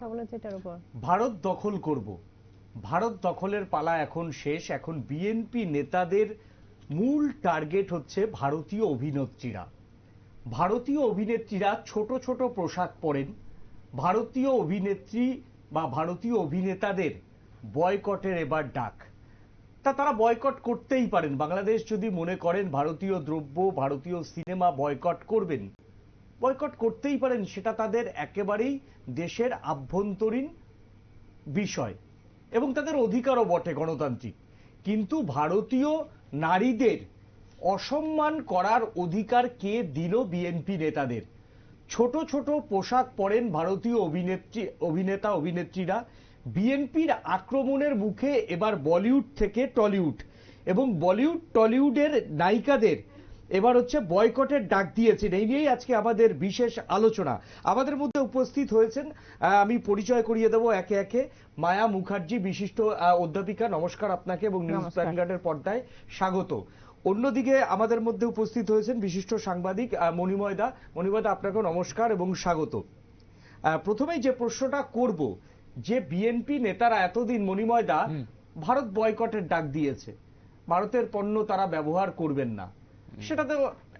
কথা বলেছে এটার উপর। ভারত দখল করব, ভারত দখলের পালা এখন শেষ। এখন বিএনপি নেতাদের মূল টার্গেট হচ্ছে ভারতীয় অভিনেত্রীরা। ভারতীয় অভিনেত্রীরা ছোট ছোট পোশাক পরেন। ভারতীয় অভিনেত্রী বা ভারতীয় অভিনেতাদের বয়কটের এবার ডাক। তারা বয়কট করতেই পারেন। বাংলাদেশ যদি মনে করেন ভারতীয় দ্রব্য, ভারতীয় সিনেমা বয়কট করবেন, বয়কট করতেই পারেন। সেটা তাদের একেবারেই দেশের আভ্যন্তরীণ বিষয় এবং তাদের অধিকারও বটে, গণতান্ত্রিক। কিন্তু ভারতীয় নারীদের অসম্মান করার অধিকার কে দিল বিএনপি নেতাদের? ছোট ছোট পোশাক পরেন ভারতীয় অভিনেতা অভিনেত্রীরা। বিএনপির আক্রমণের মুখে এবার বলিউড থেকে টলিউড, এবং বলিউড টলিউডের নায়িকাদের এবার হচ্ছে বয়কটের ডাক দিয়েছেন। এই নিয়েই আজকে আমাদের বিশেষ আলোচনা। আমাদের মধ্যে উপস্থিত হয়েছেন, আমি পরিচয় করিয়ে দেবো একে একে। মায়া মুখার্জি, বিশিষ্ট অধ্যাপিকা, নমস্কার আপনাকে এবং নিউজ ভ্যানগার্ডের পর্দায় স্বাগত। অন্যদিকে আমাদের মধ্যে উপস্থিত হয়েছেন বিশিষ্ট সাংবাদিক মণিময় দা। মণিময় দা, আপনাকেও নমস্কার এবং স্বাগত। প্রথমেই যে প্রশ্নটা করব, যে বিএনপি নেতারা এতদিন, মণিময় দা, ভারত বয়কটের ডাক দিয়েছে, ভারতের পণ্য তারা ব্যবহার করবেন না, সেটা তো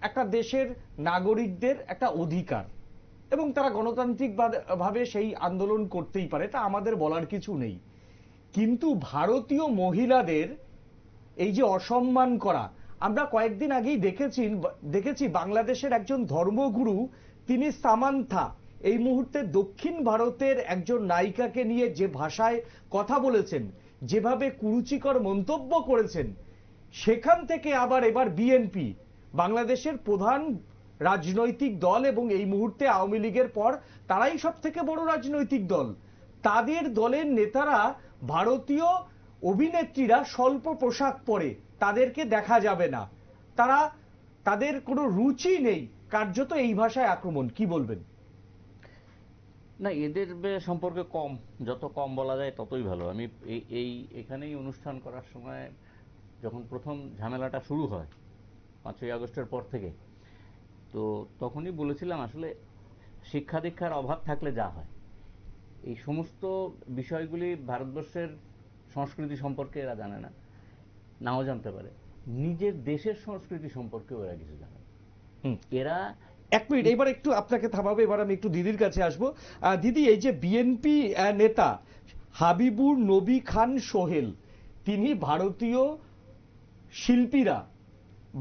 একটা দেশের নাগরিকদের একটা অধিকার এবং তারা গণতান্ত্রিক ভাবে সেই আন্দোলন করতেই পারে, তা আমাদের বলার কিছু নেই। কিন্তু ভারতীয় মহিলাদের এই যে অসম্মান করা, আমরা কয়েকদিন আগেই দেখেছি বাংলাদেশের একজন ধর্মগুরু, তিনি সামান্থা, এই মুহূর্তে দক্ষিণ ভারতের একজন নায়িকাকে নিয়ে যে ভাষায় কথা বলেছেন, যেভাবে কুরুচিকর মন্তব্য করেছেন, সেখান থেকে আবার এবার বিএনপি, বাংলাদেশের প্রধান রাজনৈতিক দল এবং এই মুহূর্তে আওয়ামী লীগের পর তারাই সব থেকে বড় রাজনৈতিক দল, তাদের দলের নেতারা ভারতীয় অভিনেত্রীরা স্বল্প পোশাক পরে, তাদেরকে দেখা যাবে না, তাদের কোনো রুচি নেই, কার্যত এই ভাষায় আক্রমণ। কি বলবেন? না, এদের সম্পর্কে যত কম বলা যায় ততই ভালো। আমি এখানেই অনুষ্ঠান করার সময় যখন প্রথম ঝামেলাটা শুরু হয় 5ই আগস্টের পর থেকে, তো তখনই বলেছিলাম আসলে শিক্ষা দীক্ষার অভাব থাকলে যা হয়, এই সমস্ত বিষয়গুলি ভারতবর্ষের সংস্কৃতি সম্পর্কে এরা জানে না, নাও জানতে পারে, নিজের দেশের সংস্কৃতি সম্পর্কে ওরা কিছু জানে না। এরা এক মিনিট, এবার একটু আপনাকে থামাবে, এবার আমি একটু দিদির কাছে আসবো। দিদি, এই যে বিএনপি নেতা হাবিবুর নবী খান সোহেল, তিনি ভারতীয় শিল্পীরা,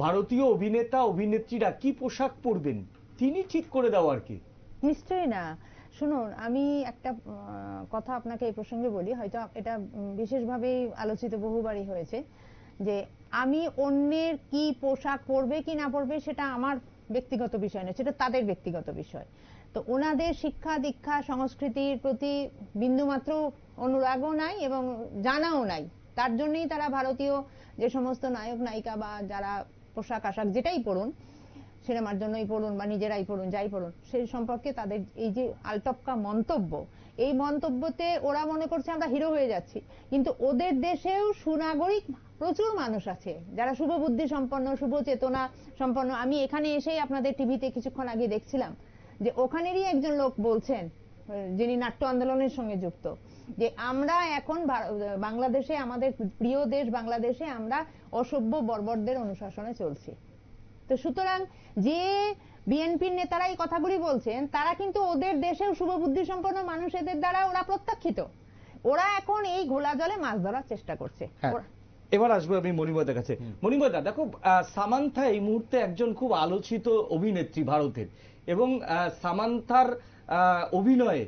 ভারতীয় অভিনেতা অভিনেত্রীরা কি পোশাক পরবেন তিনি ঠিক করে দেওয়ার কি? নিশ্চয়ই না। শুনুন, আমি একটা কথা আপনাকে এই প্রসঙ্গে বলি, হয়তো এটা বিশেষভাবেই আলোচিত বহুবারই হয়েছে, যে আমি অন্যের কি পোশাক পরবে কি না পরবে সেটা আমার ব্যক্তিগত বিষয় নয়, সেটা তাদের ব্যক্তিগত বিষয়। তো ওনাদের শিক্ষা দীক্ষা সংস্কৃতির প্রতি বিন্দুমাত্র অনুরাগও নাই এবং জানাও নাই, তার জন্যই তারা ভারতীয় যে সমস্ত নায়ক নায়িকা বা যারা পোশাক আশাক যেটাই পরুন, সিনেমার জন্যই পড়ুন বা নিজেরাই পড়ুন, যাই পড়ুন, সেই সম্পর্কে তাদের এই যে আলটপকা মন্তব্য, এই মন্তব্যতে ওরা মনে করছে আমরা হিরো হয়ে যাচ্ছি। কিন্তু ওদের দেশেও সুনাগরিক প্রচুর মানুষ আছে যারা শুভবুদ্ধি সম্পন্ন, শুভ চেতনা সম্পন্ন। আমি এখানে এসেই আপনাদের টিভিতে কিছুক্ষণ আগে দেখছিলাম যে ওখানেরই একজন লোক বলছেন, যিনি নাট্য আন্দোলনের সঙ্গে যুক্ত, যে আমরা এখন বাংলাদেশে, আমাদের প্রিয় দেশ বাংলাদেশে, আমরা অসভ্য বর্বরদের অনুশাসনে চলছি। তো সুতরাং যে বিএনপির নেতারা এই কথাগুলি বলছেন, তারা কিন্তু ওদের দেশেও শুভবুদ্ধি সম্পন্ন মানুষদের দ্বারা ওরা প্রত্যাখ্যিত। ওরা এখন এই ঘোলা জলে মাছ ধরার চেষ্টা করছে। এবার আসবো আমি মণিময়দার কাছে। মণিময়দা, দেখো, সামান্থা এই মুহূর্তে একজন খুব আলোচিত অভিনেত্রী ভারতের, এবং সামান্থার অভিনয়ে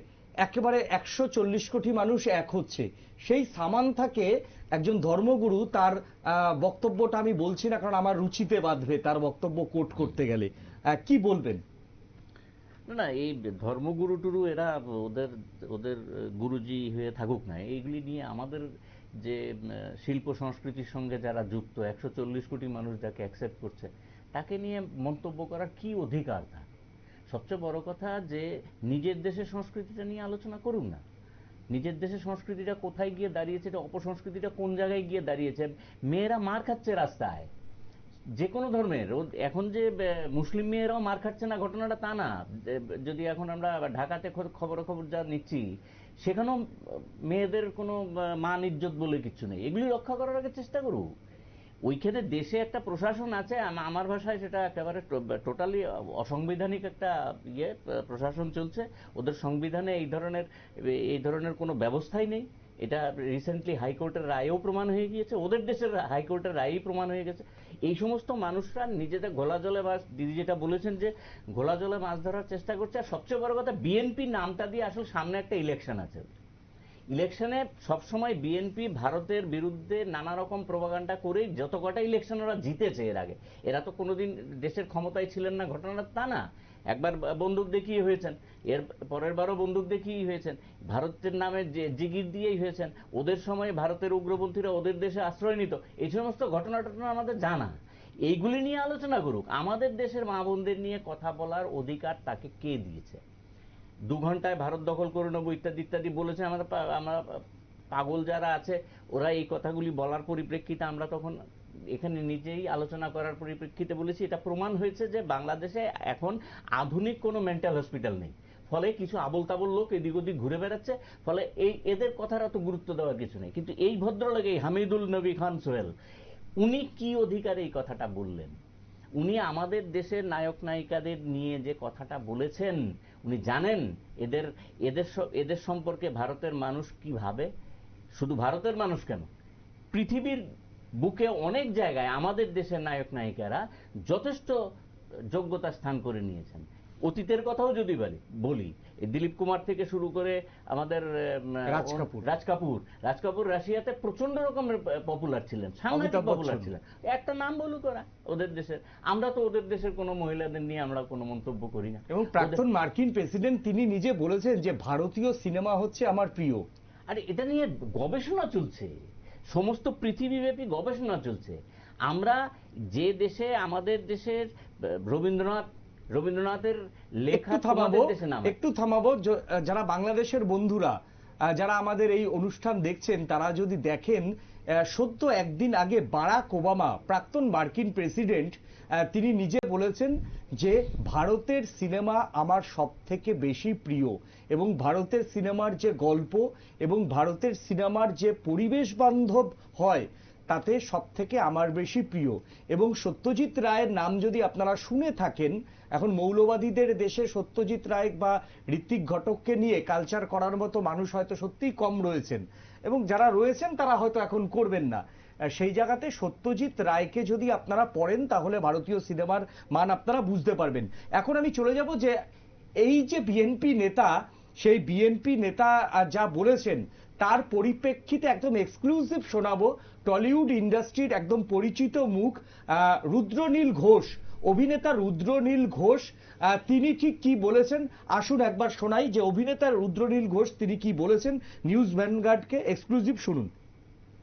একেবারে 140 কোটি মানুষ এক হচ্ছে। সেই সামান্থাকে একজন ধর্মগুরু, তার বক্তব্যটা আমি বলছি না কারণ আমার রুচিতে বাঁধবে তার বক্তব্য কোট করতে গেলে, কি বলবেন? না, এই ধর্মগুরু টুরু এরা ওদের ওদের গুরুজি হয়ে থাকুক না, এইগুলি নিয়ে আমাদের যে শিল্প সংস্কৃতির সঙ্গে যারা যুক্ত, 140 কোটি মানুষ যাকে অ্যাকসেপ্ট করছে, তাকে নিয়ে মন্তব্য করার কি অধিকার তার? সবচেয়ে বড় কথা যে নিজের দেশের সংস্কৃতিটা নিয়ে আলোচনা করুন না। নিজের দেশের সংস্কৃতিটা কোথায় গিয়ে দাঁড়িয়েছে, এটা অপসংস্কৃতিটা কোন জায়গায় গিয়ে দাঁড়িয়েছে। মেয়েরা মার খাচ্ছে রাস্তায়, যে কোনো ধর্মের। এখন যে মুসলিম মেয়েরাও মার খাচ্ছে না ঘটনাটা তা না। যদি এখন আমরা ঢাকাতে খবরাখবর যা নিচ্ছি, সেখানেও মেয়েদের কোনো মান ইজ্জত বলে কিছু নেই। এগুলি রক্ষা করার আগে চেষ্টা করুক। ওইখানে দেশে একটা প্রশাসন আছে, আমার ভাষায় সেটা একেবারে টোটালি অসাংবিধানিক একটা প্রশাসন চলছে। ওদের সংবিধানে এই ধরনের কোনো ব্যবস্থাই নেই। এটা রিসেন্টলি হাইকোর্টের রায়েও প্রমাণ হয়ে গিয়েছে, ওদের দেশের হাইকোর্টের রায়েই প্রমাণ হয়ে গেছে। এই সমস্ত মানুষরা নিজেদের ঘোলা জলে মাছ, দিদি যেটা বলেছেন যে ঘোলা জলে মাছ ধরার চেষ্টা করছে। আর সবচেয়ে বড় কথা, বিএনপি নামটা দিয়ে আসলে সামনে একটা ইলেকশন আছে। ইলেকশনে সবসময় বিএনপি ভারতের বিরুদ্ধে নানা রকম প্রোপাগান্ডা করেই যত কটা ইলেকশন ওরা জিতেছে এর আগে। এরা তো কোনোদিন দেশের ক্ষমতায় ছিলেন না, ঘটনাটা তা না। একবার বন্দুক দেখিয়ে হয়েছেন, এর পরের বারও বন্দুক দেখিয়েই হয়েছেন, ভারতের নামে জিগির দিয়েই হয়েছেন। ওদের সময় ভারতের উগ্রপন্থীরা ওদের দেশে আশ্রয় নিত। এই সমস্ত ঘটনা আমাদের জানা। এইগুলি নিয়ে আলোচনা করুক। আমাদের দেশের মা বোনদের নিয়ে কথা বলার অধিকার তাকে কে দিয়েছে? 2 ঘন্টায় ভারত দখল করে নেবো ইত্যাদি ইত্যাদি বলেছে। আমরা পাগল যারা আছে ওরা এই কথাগুলি বলার পরিপ্রেক্ষিতে আমরা তখন এখানে নিজেই আলোচনা করার পরিপ্রেক্ষিতে বলেছি, এটা প্রমাণ হয়েছে যে বাংলাদেশে এখন আধুনিক কোনো মেন্টাল হসপিটাল নেই। ফলে কিছু আবল তাবল লোক এদিক ওদিক ঘুরে বেড়াচ্ছে। ফলে এদের কথার অত গুরুত্ব দেওয়ার কিছু নেই। কিন্তু এই ভদ্রলোক, এই হামিদুল নবী খান সোহেল, উনি কি অধিকারে এই কথাটা বললেন? উনি আমাদের দেশের নায়ক নায়িকাদের নিয়ে যে কথাটা বলেছেন, উনি জানেন এদের সম্পর্কে ভারতের মানুষ কি ভাবে? শুধু ভারতের মানুষ কেন, পৃথিবীর বুকে অনেক জায়গায় আমাদের দেশের নায়ক নায়িকারা যথেষ্ট যোগ্যতা স্থান করে নিয়েছেন। অতীতের কথাও যদি বলি, দিলীপ কুমার থেকে শুরু করে আমাদের রাজ কাপুর রাশিয়াতে প্রচন্ড রকমের পপুলার ছিলেন, সাংঘাতিক পপুলার ছিলেন। একটা নাম বলুক ওরা ওদের দেশের। আমরা তো ওদের দেশের কোনো মহিলাদের নিয়ে আমরা কোনো মন্তব্য করি না। এবং প্রাক্তন মার্কিন প্রেসিডেন্ট তিনি নিজে বলেছেন যে ভারতীয় সিনেমা হচ্ছে আমার প্রিয়। আর এটা নিয়ে গবেষণা চলছে, সমস্ত পৃথিবীব্যাপী গবেষণা চলছে। আমরা যে দেশে, আমাদের দেশের রবীন্দ্রনাথের লেখা একটু থামাবো। যারা বাংলাদেশের বন্ধুরা যারা আমাদের এই অনুষ্ঠান দেখছেন, তারা যদি দেখেন সদ্য একদিন আগে বারাক ওবামা, প্রাক্তন মার্কিন প্রেসিডেন্ট, তিনি নিজে বলেছেন যে ভারতের সিনেমা আমার সব থেকে বেশি প্রিয় এবং ভারতের সিনেমার যে গল্প এবং ভারতের সিনেমার যে পরিবেশ বান্ধব হয় তাতে সব থেকে আমার বেশি প্রিয়। এবং সত্যজিৎ রায়ের নাম যদি আপনারা শুনে থাকেন, এখন মৌলবাদীদের দেশে সত্যজিৎ রায় বা ঋত্বিক ঘটককে নিয়ে কালচার করার মতো মানুষ হয়তো সত্যিই কম রয়েছেন, এবং যারা রয়েছেন তারা হয়তো এখন করবেন না। সেই জায়গাতে সত্যজিৎ রায়কে যদি আপনারা পড়েন তাহলে ভারতীয় সিনেমার মান আপনারা বুঝতে পারবেন। এখন আমি চলে যাব যে এই যে বিএনপি নেতা, সেই বিএনপি নেতা যা বলেছেন তার পরিপ্রেক্ষিতে একদম এক্সক্লুসিভ শোনাবো টলিউড ইন্ডাস্ট্রির একদম পরিচিত মুখ রুদ্রনীল ঘোষ, অভিনেতা রুদ্রনীল ঘোষ, তিনি ঠিক কি বলেছেন আসুন একবার শোনাই যে অভিনেতা রুদ্রনীল ঘোষ তিনি কি বলেছেন। নিউজ ভ্যানগার্ডকে এক্সক্লুসিভ শুনুন।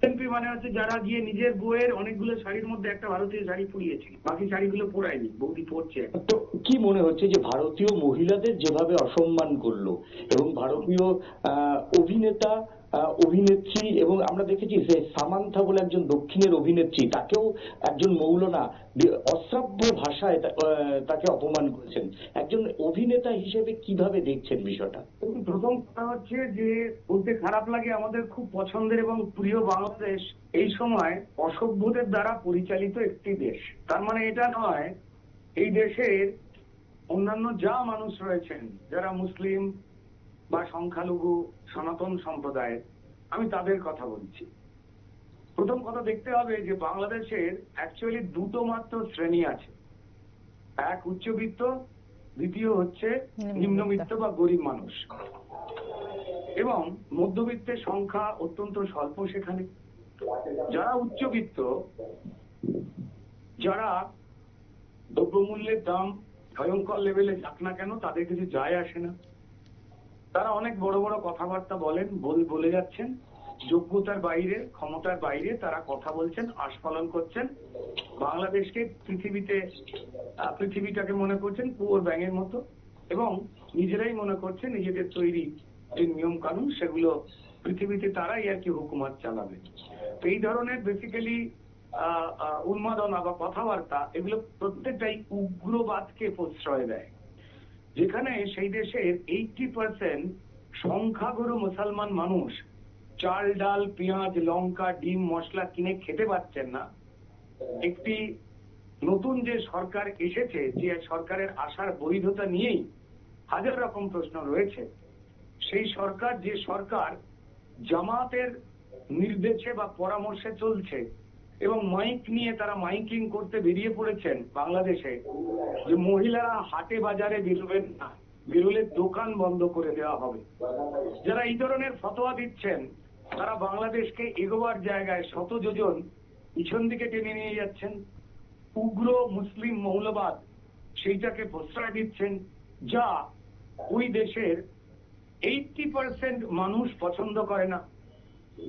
বিএনপি মানে হচ্ছে যারা গিয়ে নিজের বউয়ের অনেকগুলো শাড়ির মধ্যে একটা ভারতীয় শাড়ি পরিয়েছিল, বাকি শাড়িগুলো পরায়নি, বৌদি পরছে। তো কি মনে হচ্ছে যে ভারতীয় মহিলাদের যেভাবে অসম্মান করলো এবং ভারতীয় অভিনেতা অভিনেত্রী, এবং আমরা দেখেছি যে সামান্থা বলে একজন দক্ষিণের অভিনেত্রী, তাকেও একজন মৌলানা অশ্রাব্য ভাষায় তাকে অপমান করেছেন। একজন অভিনেতা হিসেবে কিভাবে দেখছেন বিষয়টা? প্রথম কথা হচ্ছে যে বলতে খারাপ লাগে, আমাদের খুব পছন্দের এবং প্রিয় বাংলাদেশ এই সময় অসভ্যদের দ্বারা পরিচালিত একটি দেশ। তার মানে এটা নয় এই দেশের অন্যান্য যা মানুষ রয়েছেন যারা মুসলিম বা সংখ্যালঘু সনাতন সম্প্রদায়ের, আমি তাদের কথা বলছি। প্রথম কথা দেখতে হবে যে বাংলাদেশের অ্যাকচুয়ালি দুটো মাত্র শ্রেণী আছে, এক উচ্চবিত্ত, দ্বিতীয় হচ্ছে নিম্নবিত্ত বা গরিব মানুষ, এবং মধ্যবিত্তের সংখ্যা অত্যন্ত স্বল্প সেখানে। যারা উচ্চবিত্ত, যারা দ্রব্যমূল্যের দাম ভয়ঙ্কর লেভেলে যাক না কেন তাদের কিছু যায় আসে না, তারা অনেক বড় বড় কথাবার্তা বলে যাচ্ছেন, যোগ্যতার বাইরে, ক্ষমতার বাইরে তারা কথা বলছেন, আস্ফালন করছেন, বাংলাদেশকে পৃথিবীটাকে মনে করছেন কুয়োর ব্যাঙের মতো, এবং নিজেরাই মনে করছেন নিজেদের তৈরি যে নিয়ম কানুন সেগুলো পৃথিবীতে তারাই আর কি হুকুমত চালাবে। এই ধরনের বেসিক্যালি উন্মাদনা বা কথাবার্তা, এগুলো প্রত্যেকটাই উগ্রবাদকে প্রশ্রয় দেয়, যেখানে সেই দেশের 80% সংখ্যাগুরু মুসলমান মানুষ চাল ডাল পেঁয়াজ লঙ্কা ডিম মশলা কিনে খেতে পাচ্ছেন না। একটি নতুন যে সরকার এসেছে, যে সরকারের আসার বৈধতা নিয়েই হাজার রকম প্রশ্ন রয়েছে, সেই সরকার যে সরকার জামাতের নির্দেশে বা পরামর্শে চলছে এবং মাইক নিয়ে তারা মাইকিং করতে বেরিয়ে পড়েছেন বাংলাদেশে যে মহিলারা হাটে বাজারে বেরোবেন না, বেরোলে দোকান বন্ধ করে দেওয়া হবে। যারা এই ধরনের ফতোয়া দিচ্ছেন তারা বাংলাদেশকে এগোবার জায়গায় শত যোজন পিছন দিকে টেনে নিয়ে যাচ্ছেন। উগ্র মুসলিম মৌলবাদ সেইটাকে প্রশ্রয় দিচ্ছেন, যা ওই দেশের 80% মানুষ পছন্দ করে না।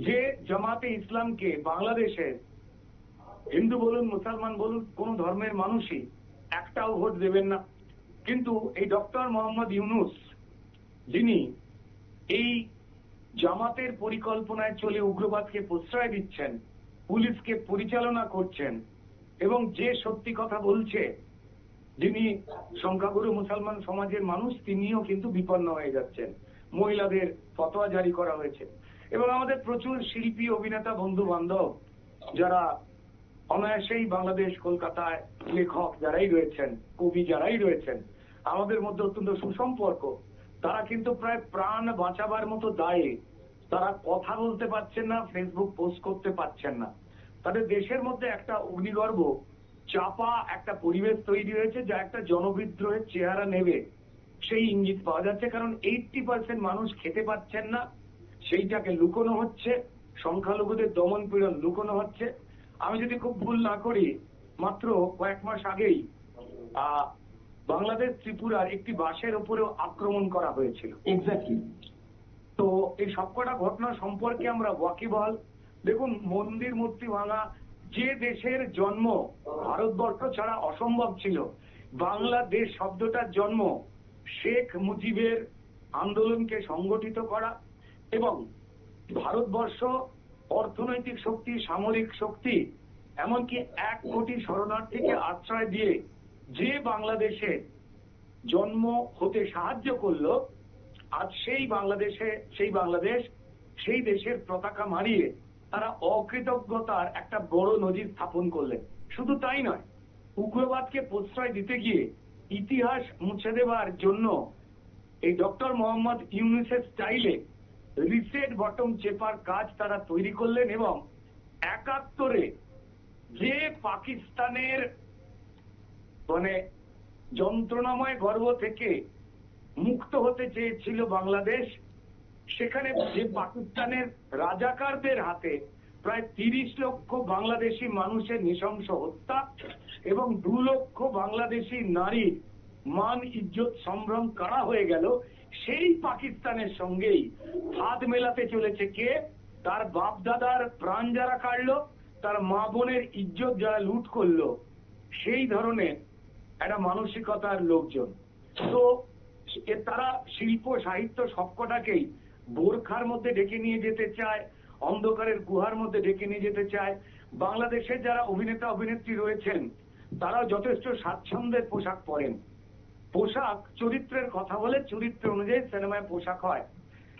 যে জামাতে ইসলামকে বাংলাদেশের হিন্দু বলুন মুসলমান বলুন কোন ধর্মের মানুষই একটাও ভোট দেবেন না, কিন্তু এই ডক্টর মোহাম্মদ ইউনূস যিনি এই জামাতের পরিকল্পনায় চলে উগ্রবাদকে প্রশ্রয় দিচ্ছেন, পুলিশকে পরিচালনা করছেন এবং যে সত্যি কথা বলছে, যিনি সংখ্যাগুরু মুসলমান সমাজের মানুষ, তিনিও কিন্তু বিপন্ন হয়ে যাচ্ছেন। মহিলাদের ফতোয়া জারি করা হয়েছে এবং আমাদের প্রচুর শিল্পী অভিনেতা বন্ধু বান্ধব যারা অনায়াসেই বাংলাদেশ কলকাতায় লেখক যারাই রয়েছেন, কবি যারাই রয়েছেন, আমাদের মধ্যে অত্যন্ত সুসম্পর্ক, তারা কিন্তু প্রায় প্রাণ বাঁচাবার মতো দায়ে তারা কথা বলতে পারছেন না, ফেসবুক পোস্ট করতে পারছেন না। তাদের দেশের মধ্যে একটা অগ্নিগর্ভ চাপা একটা পরিবেশ তৈরি হয়েছে যা একটা জনবিদ্রোহের চেহারা নেবে সেই ইঙ্গিত পাওয়া যাচ্ছে। কারণ 80% মানুষ খেতে পাচ্ছেন না, সেইটাকে লুকোনো হচ্ছে, সংখ্যালঘুদের দমন পীড়ন লুকোনো হচ্ছে। আমি যদি খুব ভুল না করি, মাত্র কয়েক মাস আগেই বাংলাদেশ ত্রিপুরার একটি বাসের উপরেও আক্রমণ করা হয়েছিল। এক্স্যাক্টলি। তো এই সবকটা ঘটনা সম্পর্কে আমরা ওয়াকিবহাল। দেখুন, মন্দির মূর্তি ভাঙা, যে দেশের জন্ম ভারতবর্ষ ছাড়া অসম্ভব ছিল, বাংলাদেশ শব্দটার জন্ম শেখ মুজিবের আন্দোলনকে সংগঠিত করা এবং ভারতবর্ষ অর্থনৈতিক শক্তি, সামরিক শক্তি, এমনকি 1 কোটি শরণার্থীকে আশ্রয় দিয়ে যে বাংলাদেশে জন্ম হতে সাহায্য করলো, আজ সেই বাংলাদেশ সেই দেশের পতাকা মারিয়ে তারা অকৃতজ্ঞতার একটা বড় নজির স্থাপন করলেন। শুধু তাই নয়, উগ্রবাদকে প্রশ্রয় দিতে গিয়ে ইতিহাস মুছে দেবার জন্য এই ডক্টর মোহাম্মদ ইউনূসের স্টাইলে রিসেট বটম চেপার কাজ তারা তৈরি করলেন এবং 71-এ যে পাকিস্তানের মানে যন্ত্রণাময় গর্ভ থেকে মুক্ত হতে চেয়েছিল বাংলাদেশ, সেখানে যে পাকিস্তানের রাজাকারদের হাতে প্রায় 30 লক্ষ বাংলাদেশি মানুষের নৃশংস হত্যা এবং 2 লক্ষ বাংলাদেশি নারীর মান ইজ্জত সম্ভ্রম কাড়া হয়ে গেল, সেই পাকিস্তানের সঙ্গেই হাত মেলাতে চলেছে কে? তার বাপ দাদার প্রাণ যারা কাটলো, তার মা বোনের ইজ্জত যারা লুট করলো, সেই ধরনের একটা মানসিকতার লোকজন। তো তারা শিল্প সাহিত্য সবকটাকেই বোরখার মধ্যে ডেকে নিয়ে যেতে চায়, অন্ধকারের গুহার মধ্যে ডেকে নিয়ে যেতে চায়। বাংলাদেশের যারা অভিনেতা অভিনেত্রী রয়েছেন তারাও যথেষ্ট স্বাচ্ছন্দ্যের পোশাক পরেন। পোশাক চরিত্রের কথা বলে, চরিত্র অনুযায়ী সিনেমায় পোশাক হয়।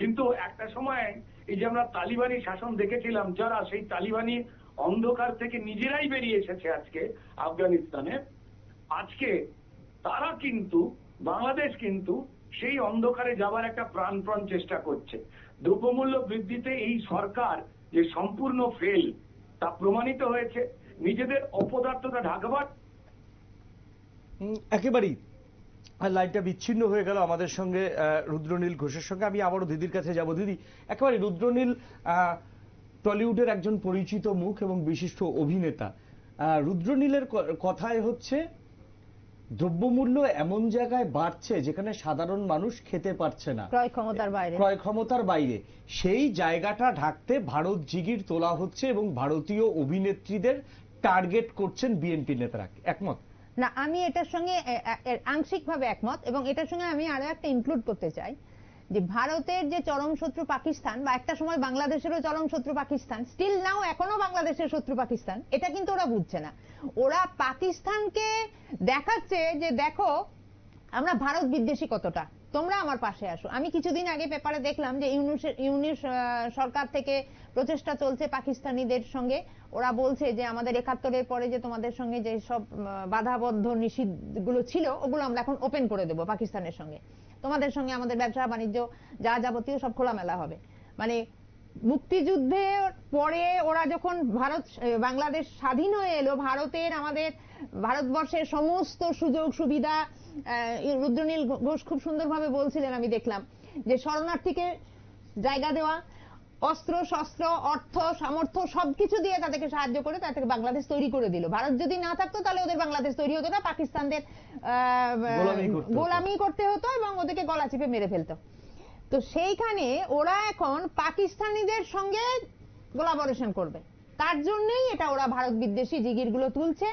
কিন্তু একটা সময় এই যে আমরা তালিবানি শাসন দেখেছিলাম, যারা সেই তালিবানি অন্ধকার থেকে নিজেরাই বেরিয়ে এসেছে আজকে আফগানিস্তানে, আজকে তারা কিন্তু বাংলাদেশ কিন্তু সেই অন্ধকারে যাবার একটা প্রাণপণ চেষ্টা করছে। দ্রব্যমূল্য বৃদ্ধিতে এই সরকার যে সম্পূর্ণ ফেল তা প্রমাণিত হয়েছে। নিজেদের অপদার্থতা ঢাকবার একেবারেই লাইনটা বিচ্ছিন্ন হয়ে গেল আমাদের সঙ্গে রুদ্রনীল ঘোষের সঙ্গে। আমি আবারও দিদির কাছে যাব। দিদি, একেবারে রুদ্রনীল টলিউডের একজন পরিচিত মুখ এবং বিশিষ্ট অভিনেতা। রুদ্রনীলের কথায় হচ্ছে দ্রব্যমূল্য এমন জায়গায় বাড়ছে যেখানে সাধারণ মানুষ খেতে পারছে না, ক্রয় ক্ষমতার বাইরে। সেই জায়গাটা ঢাকতে ভারত জিগির তোলা হচ্ছে এবং ভারতীয় অভিনেত্রীদের টার্গেট করছেন বিএনপি নেতারা। একমত না? আমি এটার সঙ্গে আংশিকভাবে একমত এবং এটার সঙ্গে আমি আরো একটা ইনক্লুড করতে চাই যে ভারতের যে চরম শত্রু পাকিস্তান, বা একটা সময় বাংলাদেশেরও চরম শত্রু পাকিস্তান, স্টিল নাও এখনো বাংলাদেশের শত্রু পাকিস্তান, এটা কিন্তু ওরা বুঝছে না। ওরা পাকিস্তানকে দেখাচ্ছে যে দেখো আমরা ভারত বিদ্বেষী কতটা, তোমরা আমার পাশে আসো। আমি কিছুদিন আগে পেপারে দেখলাম যে ইউনিশ সরকার থেকে প্রচেষ্টা চলছে পাকিস্তানিদের সঙ্গে। ওরা বলছে যে আমাদের 71-এর পরে যে তোমাদের সঙ্গে যে সব বাধাবদ্ধ নিষিদ্ধগুলো ছিল ওগুলো আমরা এখন ওপেন করে দেবো পাকিস্তানের সঙ্গে। তোমাদের সঙ্গে আমাদের ব্যবসা বাণিজ্য যা যাবতীয় সব খোলামেলা হবে। মানে মুক্তিযুদ্ধের পরে ওরা যখন বাংলাদেশ স্বাধীন হয়ে এলো, ভারতবর্ষের সমস্ত সুযোগ সুবিধা, রুদ্রনীল ঘোষ খুব সুন্দরভাবে বলছিলেন, আমি দেখলাম যে শরণার্থীকে জায়গা দেওয়া, অস্ত্র শস্ত্র অর্থ সামর্থ্য সবকিছু দিয়ে তাদেরকে সাহায্য করে তাদেরকে বাংলাদেশ তৈরি করে দিল। ভারত যদি না থাকতো তাহলে ওদের বাংলাদেশ তৈরি হতো না, পাকিস্তানদের গোলামি করতে হতো এবং ওদেরকে গলা চিপে মেরে ফেলতো। তো সেইখানে ওরা এখন পাকিস্তানিদের সঙ্গে কোলাবোরেশন করবে, তার জন্যই এটা ওরা ভারত বিদ্বেষী জিগিরগুলো তুলছে।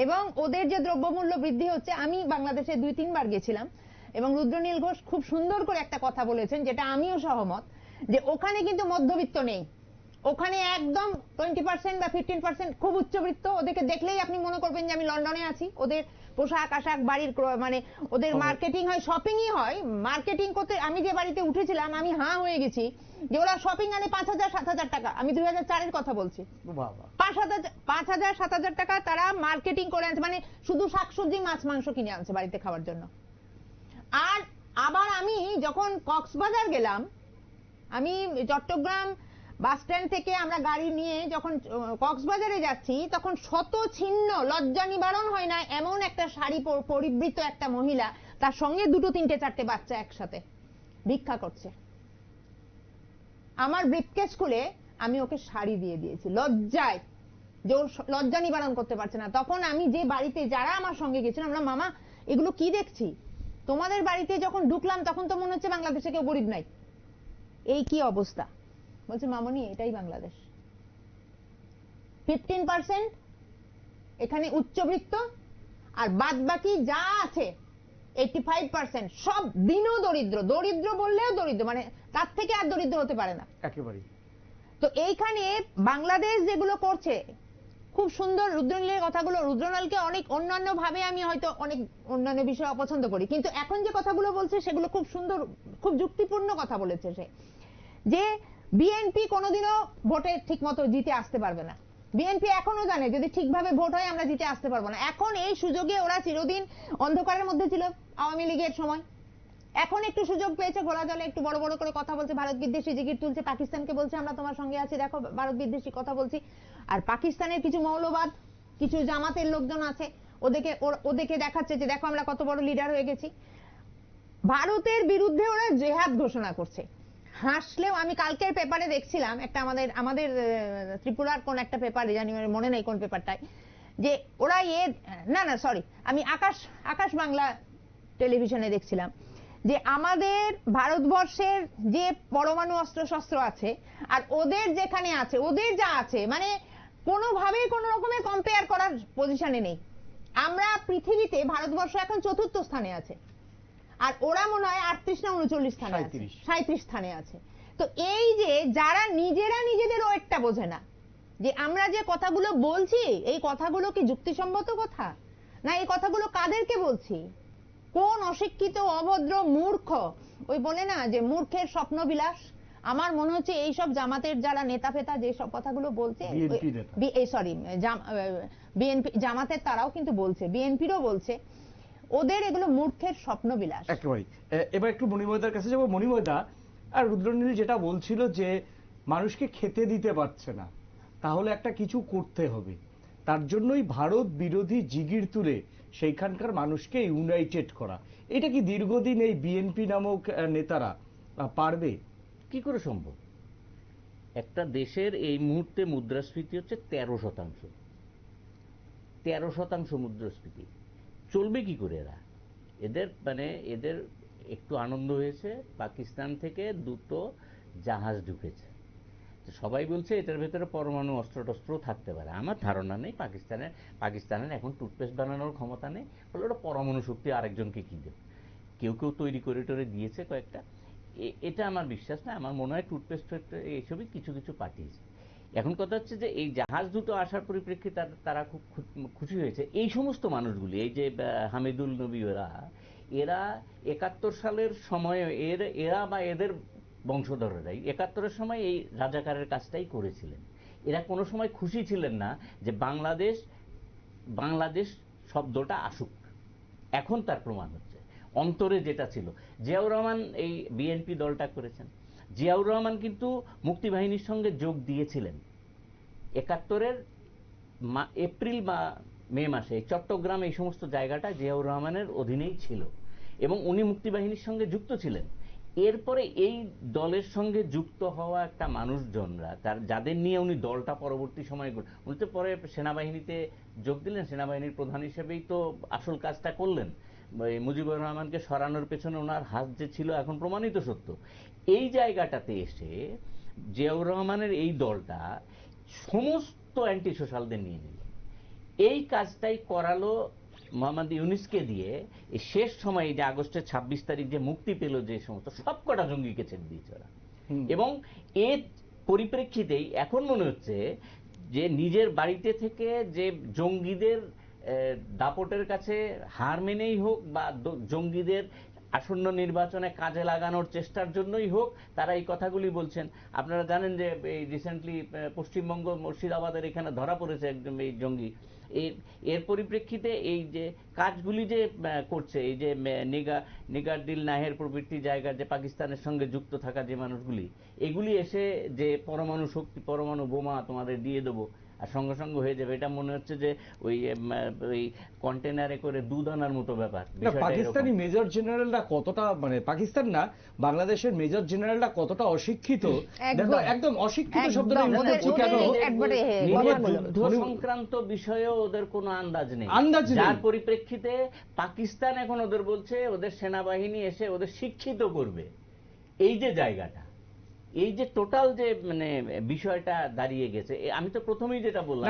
এবং ওদের যে দ্রব্যমূল্য বৃদ্ধি হচ্ছে, আমি বাংলাদেশে 2-3 বার গেছিলাম এবং রুদ্রনীল ঘোষ খুব সুন্দর করে একটা কথা বলেছেন যেটা আমিও সহমত, যে ওখানে কিন্তু মধ্যবিত্ত নেই, ওখানে একদম 20% বা 15% খুব উচ্চবিত্ত। ওদেরকে দেখলেই আপনি মনে করবেন যে আমি লন্ডনে আছি। ওদের পোশাক আশাক, বাড়ির মানে ওদের মার্কেটিং হয়, শপিংই হয়। মার্কেটিং করতে আমি যে বাড়িতে উঠেছিলাম আমি হাঁ হয়ে গেছি যে ওরা শপিং আনে 5,000-7,000 টাকা। আমি 2004-এর কথা বলছি। 5,000-7,000 টাকা তারা মার্কেটিং করে আনছে, মানে শুধু শাকসবজি মাছ মাংস কিনে আনছে বাড়িতে খাওয়ার জন্য। আর আবার আমি যখন কক্সবাজার গেলাম, আমি চট্টগ্রাম বাস স্ট্যান্ড থেকে আমরা গাড়ি নিয়ে যখন কক্সবাজারে যাচ্ছি, তখন শত ছিন্ন, লজ্জা নিবারণ হয় না এমন একটা শাড়ি পরিবৃত একটা মহিলা, তার সঙ্গে 2-3-4 বাচ্চা একসাথে ভিক্ষা করছে। আমার ব্রিফকেস খুলে আমি ওকে শাড়ি দিয়ে দিয়েছি লজ্জায়, যে ওর লজ্জা নিবারণ করতে পারছে না। তখন আমি যে বাড়িতে যারা আমার সঙ্গে গেছিলাম, আমরা মামা এগুলো কি দেখছি, তোমাদের বাড়িতে যখন ঢুকলাম তখন তো মনে হচ্ছে বাংলাদেশে কেউ গরিব নাই, এই কি অবস্থা। বলছে মামনি এটাই বাংলাদেশ, 15% এখানে উচ্চবিত্ত, আর বাদ বাকি যা আছে 85% সব দিনও দরিদ্র। দরিদ্র বললেও দরিদ্র, মানে তার থেকে আর দরিদ্র হতে পারে না একেবারে। তো এইখানে বাংলাদেশ যেগুলো করছে খুব সুন্দর। রুদ্রনীলের কথাগুলো, রুদ্রনীলকে অনেক অন্যান্য ভাবে আমি হয়তো অনেক অন্যান্য বিষয়ে অপছন্দ করি, কিন্তু এখন যে কথাগুলো বলছে সেগুলো খুব সুন্দর, খুব যুক্তিপূর্ণ কথা বলেছে সে, যে বিএনপি কোনোদিনও ভোটে ঠিক মতো জিতে আসতে পারবে না। বিএনপি এখনো জানে যদি ঠিকভাবে ভোট হয় আমরা জিতে আসতে পারবো না। এখন এই সুযোগে ওরা চিরদিন অন্ধকারের মধ্যে ছিল আওয়ামী লীগের সময়, এখন একটু সুযোগ পেয়েছে, ঘোলা জলে একটু বড় বড় করে কথা বলছে, ভারত বিদ্বেষী জিগির তুলছে, পাকিস্তানকে বলছে আমরা তোমার সঙ্গে আছি, দেখো ভারত বিদ্বেষী কথা বলছি। আর পাকিস্তানের কিছু মৌলবাদ, কিছু জামাতের লোকজন আছে, ওদেরকে দেখাচ্ছে যে দেখো আমরা কত বড় লিডার হয়ে গেছি। ভারতের বিরুদ্ধে ওরা জেহাদ ঘোষণা করছে। হাসলেও, আমি কালকের পেপারে দেখছিলাম একটা, আমাদের ত্রিপুরার কোন একটা পেপারে, জানি মনে নেই কোন পেপারটায়, যে ওরা আমি আকাশ বাংলা টেলিভিশনে দেখছিলাম যে আমাদের ভারতবর্ষের যে পরমাণু অস্ত্র শস্ত্র আছে আর ওদের যেখানে আছে, ওদের যা আছে, মানে কোনোভাবেই কোনো রকমের কম্পেয়ার করার পজিশনে নেই। আমরা পৃথিবীতে, ভারতবর্ষ এখন 4র্থ স্থানে আছে, আর ওরা মনে হয় 38 না 39 স্থানে আছে, 37 স্থানে আছে। তো এই যে যারা নিজেরা নিজেদের ওয়েটটা বোঝে না, যে আমরা যে কথাগুলো বলছি এই কথাগুলো কি যুক্তিসম্মত কথা, না এই কথাগুলো কাদেরকে বলছি, কোন অশিক্ষিত অভদ্র মূর্খ, ওই বলে না যে মূর্খের স্বপ্নবিলাস। আমার মনে হচ্ছে এই সব জামাতের যারা নেতা ফেতা যে সব কথাগুলো বলছে, বিএনপি জামাতের তারাও কিন্তু বলছে, বিএনপিরও বলছে, ওদের এগুলো মূর্খের স্বপ্নবিলাস। একেবারে। এবার একটু মণিময়দার কাছে যাবো। মণিময়দা, আর রুদ্রনীল যেটা বলছিল যে মানুষকে খেতে দিতে পারছে না, তাহলে একটা কিছু করতে হবে, তার জন্যই ভারত বিরোধী জিগির তুলে সেইখানকার মানুষকে ইউনাইটেড করা। এটা কি দীর্ঘদিন এই বিএনপি নামক নেতারা পারবে? কি করে সম্ভব? একটা দেশের এই মুহূর্তে মুদ্রাস্ফীতি হচ্ছে 13%। 13% মুদ্রাস্ফীতি চলবে কি করে? এদের একটু আনন্দ হয়েছে, পাকিস্তান থেকে 2টো জাহাজ ঢুকেছে, সবাই বলছে এটার ভেতরে পরমাণু অস্ত্র টস্ত্র থাকতে পারে। আমার ধারণা নেই পাকিস্তানের এখন টুথপেস্ট বানানোর ক্ষমতা নেই, বলে ওটা পরমাণু শক্তি আরেকজনকে কি দেবে, কেউ তৈরি করে দিয়েছে কয়েকটা, এটা আমার বিশ্বাস না। আমার মনে হয় টুথপেস্ট এইসবই কিছু কিছু পাঠিয়েছে। এখন কথা হচ্ছে যে এই জাহাজ দুটো আসার পরিপ্রেক্ষিতে তারা খুব খুশি হয়েছে। এই সমস্ত মানুষগুলি, এই যে হামিদুল নবী, ওরা এরা 71 সালের সময় এরা বা এদের বংশধরেরাই 71-এর সময় এই রাজাকারের কাজটাই করেছিলেন। এরা কোনো সময় খুশি ছিলেন না যে বাংলাদেশ শব্দটা আসুক। এখন তার প্রমাণ হচ্ছে অন্তরে যেটা ছিল। জিয়াউর রহমান এই বিএনপি দলটা করেছেন। জিয়াউর রহমান কিন্তু মুক্তিবাহিনীর সঙ্গে যোগ দিয়েছিলেন 71-এর এপ্রিল বা মে মাসে। চট্টগ্রাম এই সমস্ত জায়গাটা জিয়াউর রহমানের অধীনেই ছিল এবং উনি মুক্তিবাহিনীর সঙ্গে যুক্ত ছিলেন। এরপরে এই দলের সঙ্গে যুক্ত হওয়া একটা মানুষজনরা যাদের নিয়ে উনি দলটা পরবর্তী সময় উনি তো পরে সেনাবাহিনীতে যোগ দিলেন, সেনাবাহিনীর প্রধান হিসেবেই তো আসল কাজটা করলেন। মুজিবুর রহমানকে সরানোর পেছনে ওনার হাত যে ছিল এখন প্রমাণিত সত্য। এই জায়গাটাতে এসে জিয়াউর রহমানের এই দলটা সমস্ত অ্যান্টি সোশ্যালদের নিয়ে নিল। এই কাজটাই করালো মোহাম্মদ ইউনূসকে দিয়ে। এই শেষ সময়ে যে আগস্টের 26 তারিখ যে মুক্তি পেল যে সমস্ত সবকটা জঙ্গিকে ছেড়ে দিয়েছে ওরা। এবং এর পরিপ্রেক্ষিতেই এখন মনে হচ্ছে যে নিজের বাড়িতে থেকে যে জঙ্গিদের দাপটের কাছে হার মেনেই হোক বা জঙ্গিদের আসন্ন নির্বাচনে কাজে লাগানোর চেষ্টার জন্যই হোক তারা এই কথাগুলি বলছেন। আপনারা জানেন যে এই রিসেন্টলি পশ্চিমবঙ্গ মুর্শিদাবাদের এখানে ধরা পড়েছে একদম এই জঙ্গি। এর পরিপ্রেক্ষিতে এই যে কাজগুলি যে করছে, এই যে নিগারদিল নাহের প্রভৃতি জায়গার যে পাকিস্তানের সঙ্গে যুক্ত থাকা যে মানুষগুলি, এগুলি এসে যে পরমাণু শক্তি, পরমাণু বোমা তোমাদের দিয়ে দেবো আর সঙ্গে সঙ্গে হয়ে যাবে, এটা মনে হচ্ছে যে ওই কন্টেনারে করে দুধ আনার মতো ব্যাপার। পাকিস্তানি মেজর জেনারেলরা কতটা, মানে পাকিস্তান না, বাংলাদেশের মেজর জেনারেলরা কতটা অশিক্ষিত, একদম অশিক্ষিত শব্দটা ইউজ করছি কেন? যুদ্ধ সংক্রান্ত বিষয়েও ওদের কোনো আন্দাজ নেই, যার পরিপ্রেক্ষিতে পাকিস্তান এখন ওদের বলছে ওদের সেনাবাহিনী এসে ওদের শিক্ষিত করবে। এই যে জায়গাটা, এই যে টোটাল যে মানে বিষয়টা দাঁড়িয়ে গেছে, আমি তো প্রথমেই যেটা বললাম,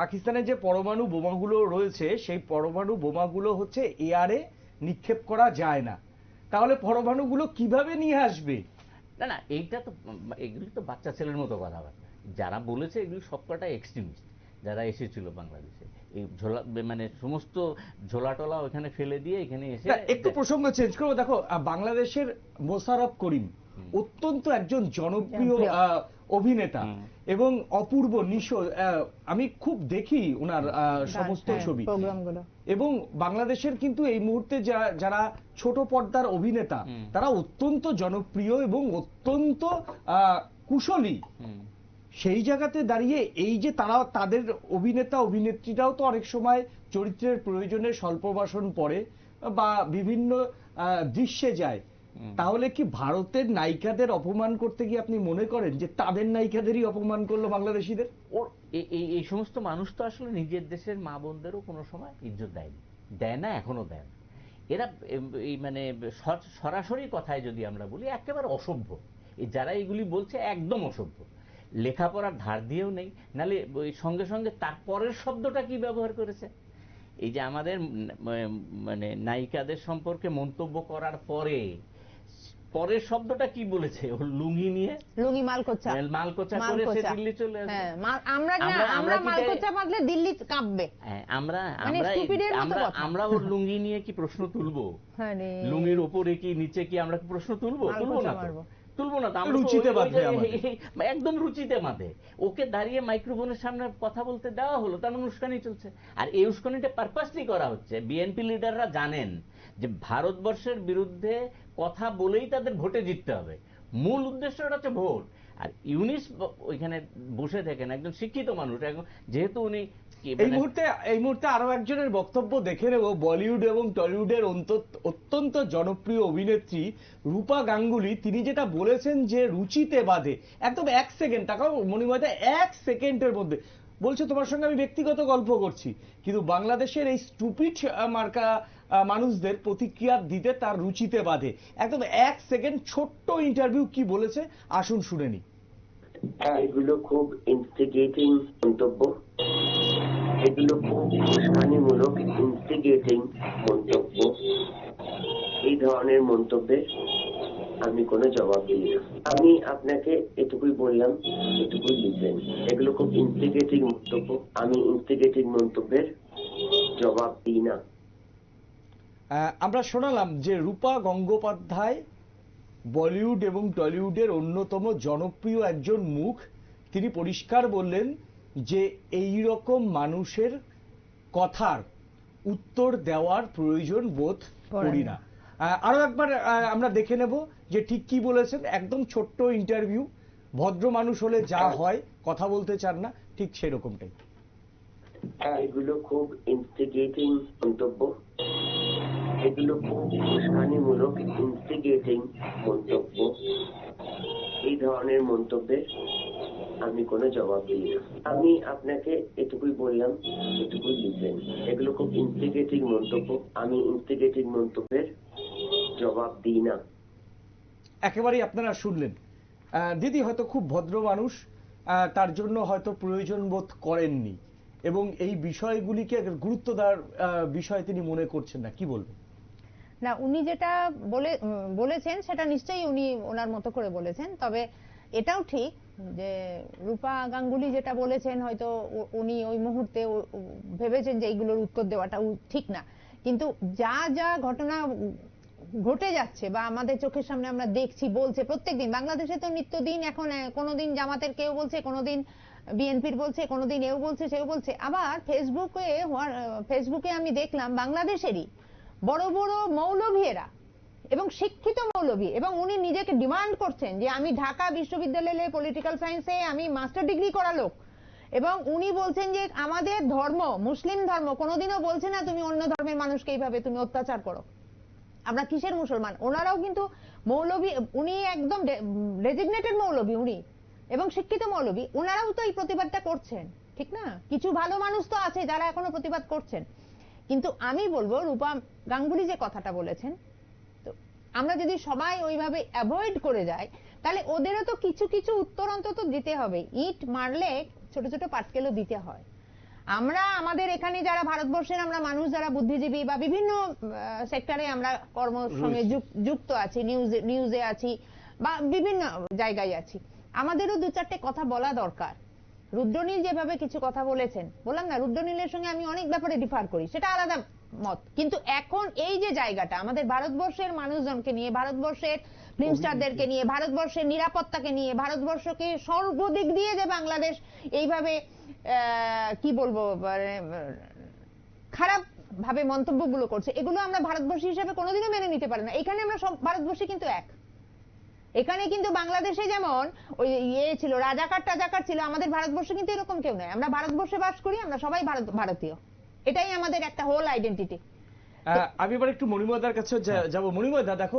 পাকিস্তানের যে পরমাণু বোমাগুলো রয়েছে সেই পরমাণু বোমাগুলো হচ্ছে এয়ারে নিক্ষেপ করা যায় না, তাহলে পরমাণুগুলো কিভাবে নিয়ে আসবে? না এইটা তো, এগুলি তো বাচ্চা ছেলের মতো কথাবার্তা। যারা বলেছে এগুলি সবকটা এক্সট্রিমিস্ট যারা এসেছিল বাংলাদেশে, এই মানে সমস্ত ঝোলাটোলা ওখানে ফেলে দিয়ে এখানে এসে। একটু প্রসঙ্গ চেঞ্জ করবো। দেখো, বাংলাদেশের মোশাররফ করিম অত্যন্ত একজন জনপ্রিয় অভিনেতা এবং অপূর্ব নিশো, আমি খুব দেখি ওনার সমস্ত ছবি, এবং বাংলাদেশের কিন্তু এই মুহূর্তে যারা ছোট পর্দার অভিনেতা তারা অত্যন্ত জনপ্রিয় এবং অত্যন্ত কুশলী। সেই জায়গাতে দাঁড়িয়ে এই যে তাদের অভিনেতা অভিনেত্রীরাও তো অনেক সময় চরিত্রের প্রয়োজনে স্বল্পভাষণ পড়ে বা বিভিন্ন দৃশ্যে যায়, তাহলে কি ভারতের নায়িকাদের অপমান করতে গিয়ে আপনি মনে করেন যে তাদের নায়িকাদেরই অপমান করলো বাংলাদেশিদের? এই সমস্ত মানুষ তো আসলে নিজের দেশের মা বোনদেরও কোনো সময় ইজ্জত দেয় না, এখনো দেয় না। এরা এই মানে সরাসরি কথায় যদি আমরা বলি একেবারে অসভ্য। যারা এগুলি বলছে একদম অসভ্য, লেখাপড়ার ধার দিয়েও নেই, নালে ওই সঙ্গে সঙ্গে তারপরের শব্দটা কি ব্যবহার করেছে। এই যে আমাদের মানে নায়িকাদের সম্পর্কে মন্তব্য করার পরের শব্দটা কি বলেছে, ও লুঙ্গি নিয়ে মালকোচা করে সে দিল্লি চলে আসবে। আমরা মালকোচা বাঁধলে দিল্লি কাঁপবে। আমরা ওর লুঙ্গি নিয়ে কি প্রশ্ন তুলবো? লুঙ্গির ওপরে কি নিচে কি আমরা প্রশ্ন তুলবো না? তুলবো না। একদম রুচিতে মাধে ওকে দাঁড়িয়ে মাইক্রোফোনের সামনে কথা বলতে দেওয়া হলো, তার মানে উস্কানি চলছে। আর এই উস্কানিটা পারপাসলি করা হচ্ছে। বিএনপি লিডাররা জানেন যে ভারতবর্ষের বিরুদ্ধে কথা বলেই তাদের ভোটে জিততে হবে, মূল উদ্দেশ্যটা হচ্ছে ভোট। আর ইউনিস ওইখানে বসে থাকেন একজন শিক্ষিত মানুষ, যেহেতু উনি এই মুহূর্তে আরো একজনের বক্তব্য দেখে নেব। বলিউড এবং টলিউডের অত্যন্ত জনপ্রিয় অভিনেত্রী রূপা গাঙ্গুলি, তিনি যেটা বলেছেন যে রুচিতে বাধে, একদম 1 সেকেন্ড, টাকা মনিময়দা 1 সেকেন্ডের মধ্যে বলছে তোমার সঙ্গে আমি ব্যক্তিগত গল্প করছি, কিন্তু বাংলাদেশের এই স্টুপিড মার্কা মানুষদের প্রতিক্রিয়া দিতে তার রুচিতে বাধে। একদম 1 সেকেন্ড ছোট্ট ইন্টারভিউ কি বলেছে আসুন শুনে নি। এগুলো খুব ইনস্টিগেটিং মন্তব্য, এগুলো খুব উস্কানিমূলক ইনস্টিগেটিং মন্তব্য। এই ধরনের মন্তব্যে আমি কোনো জবাব দিই না। আমি আপনাকে এটুকুই বললাম, এটুকুই লিখবেন। এগুলো খুব ইনস্টিগেটিং মন্তব্য, আমি ইনস্টিগেটিং মন্তব্যের জবাব দিই না। আমরা শোনালাম যে রূপা গঙ্গোপাধ্যায় বলিউড এবং টলিউডের অন্যতম জনপ্রিয় একজন মুখ। তিনি পরিষ্কার বললেন যে এই রকম মানুষের কথার উত্তর দেওয়ার প্রয়োজন বোধ করি না। আরো একবার আমরা দেখে নেব যে ঠিক কি বলেছেন। একদম ছোট্ট ইন্টারভিউ, ভদ্র মানুষ হলে যা হয়, কথা বলতে চান না, ঠিক সেরকমটাই। এগুলো খুব ইনস্টিগেটিং মন্তব্য, এগুলো খুব উস্কানিমূলক ইনস্টিগেটিং মন্তব্য। এই ধরনের মন্তব্যের আমি কোনো জবাব দিই না। আমি আপনাকে এটুকুই বললাম, এটুকুই লিখলেন। এগুলো খুব ইনস্টিগেটিং মন্তব্য, আমি ইনস্টিগেটিং মন্তব্যের জবাব দিই না। একেবারেই আপনারা শুনলেন। দিদি হয়তো খুব ভদ্র মানুষ, তার জন্য হয়তো প্রয়োজন বোধ করেননি এবং এই বিষয়গুলিকে গুরুত্ব দেওয়ার বিষয় তিনি মনে করছেন না। কি বলবেন? না, উনি যেটা বলেছেন সেটা নিশ্চয়ই উনি ওনার মতো করে বলেছেন। তবে এটাও ঠিক যে রূপা গাঙ্গুলি যেটা বলেছেন হয়তো উনি ওই মুহূর্তে ভেবেছেন যে এইগুলোর উত্তর দেওয়াটা ঠিক না, কিন্তু যা যা ঘটনা ঘটে যাচ্ছে বা আমাদের চোখের সামনে আমরা দেখছি, বলছে প্রত্যেকদিন বাংলাদেশে তো নিত্যদিন এখন কোনোদিন জামাতের কেউ বলছে, কোনোদিন বিএনপির বলছে, কোনোদিন এও বলছে সেও বলছে। আবার ফেসবুকে আমি দেখলাম বাংলাদেশেরই বড় বড় মৌলভীরা এবং শিক্ষিত মৌলভী, এবং উনি নিজেকে ডিমান্ড করছেন যে আমি ঢাকা বিশ্ববিদ্যালয়ে পলিটিক্যাল সায়েন্সে আমি মাস্টার ডিগ্রি করা লোক, এবং উনি বলছেন যে আমাদের ধর্ম মুসলিম ধর্ম কোনোদিনও বলছে না তুমি অন্য ধর্মের মানুষকে এইভাবে তুমি অত্যাচার করো, আমরা কিসের মুসলমান। ওনারাও কিন্তু মৌলভী, উনি একদম ডেজিগনেটেড মৌলভী উনি, এবং শিক্ষিত মৌলভী, ওনারাও তো এই প্রতিবাদটা করছেন, ঠিক না? কিছু ভালো মানুষ তো আছে যারা এখনো প্রতিবাদ করছেন। কিন্তু আমি বলবো রূপা গাঙ্গুলি যে কথাটা বলেছেন, তো আমরা যদি সবাই ওইভাবে অ্যাভয়েড করে যাই তাহলে ওদেরও তো কিছু কিছু উত্তর অন্তত দিতে হবে। ইট মারলে ছোট ছোট পাটকেলও দিতে হয়। আমরা আমাদের এখানে যারা ভারতবর্ষের আমরা মানুষ যারা বুদ্ধিজীবী বা বিভিন্ন সেক্টরে আমরা কর্মের সঙ্গে যুক্ত আছি, নিউজে আছি বা বিভিন্ন জায়গায় আছি, আমাদেরও দু চারটে কথা বলা দরকার। রুদ্রনীল যেভাবে কিছু কথা বলেছেন, বললাম না রুদ্রনীলের সঙ্গে আমি অনেক ব্যাপারে ডিফার করি, সেটা আলাদা মত, কিন্তু এখন এই যে জায়গাটা আমাদের ভারতবর্ষের মানুষজনকে নিয়ে, ভারতবর্ষের ফিল্ম স্টারদেরকে নিয়ে, ভারতবর্ষের নিরাপত্তাকে নিয়ে, ভারতবর্ষকে সর্বদিক দিয়ে যে বাংলাদেশ এইভাবে কি বলবো খারাপ ভাবে মন্তব্যগুলো করছে, এগুলো আমরা ভারতবর্ষী হিসেবে কোনোদিনও মেনে নিতে পারি না। এখানে আমরা সব ভারতবর্ষী কিন্তু এক। এখানে কিন্তু বাংলাদেশে যেমন ওই ছিল রাজাকার ছিল, আমাদের ভারতবর্ষে কিন্তু এরকম কেউ নয়। আমরা ভারতবর্ষে বাস করি, আমরা সবাই ভারতীয়, এটাই আমাদের একটা হোল আইডেন্টিটি। আমি এবার একটু মণিময়দার কাছে যাব। মণিময়দা, দেখো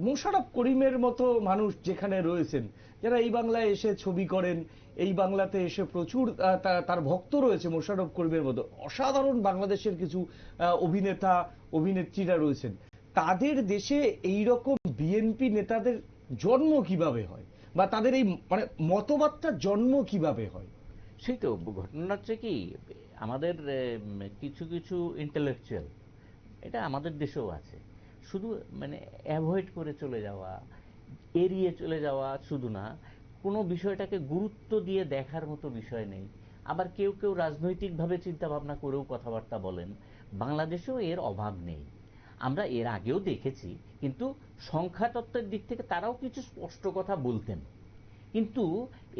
মোশাররফ করিমের মতো মানুষ যেখানে রয়েছেন, যারা এই বাংলায় এসে ছবি করেন, এই বাংলাতে এসে প্রচুর তার ভক্ত রয়েছে, মোশাররফ করিমের মতো অসাধারণ বাংলাদেশের কিছু অভিনেতা অভিনেত্রীরা রয়েছেন, তাদের দেশে এই রকম বিএনপি নেতাদের জন্ম কিভাবে হয় বা তাদের এই মানে মতবাদটার জন্ম কিভাবে হয়? সেই তো ঘটনা হচ্ছে কি, আমাদের কিছু কিছু ইন্টেলেকচুয়াল, এটা আমাদের দেশেও আছে, শুধু মানে অ্যাভয়েড করে চলে যাওয়া, এড়িয়ে চলে যাওয়া, শুধু না কোনো বিষয়টাকে গুরুত্ব দিয়ে দেখার মতো বিষয় নেই। আবার কেউ কেউ রাজনৈতিকভাবে চিন্তা ভাবনা করেও কথাবার্তা বলেন। বাংলাদেশেও এর অভাব নেই, আমরা এর আগেও দেখেছি, কিন্তু সংখ্যা তত্ত্বের দিক থেকে তারাও কিছু স্পষ্ট কথা বলতেন। কিন্তু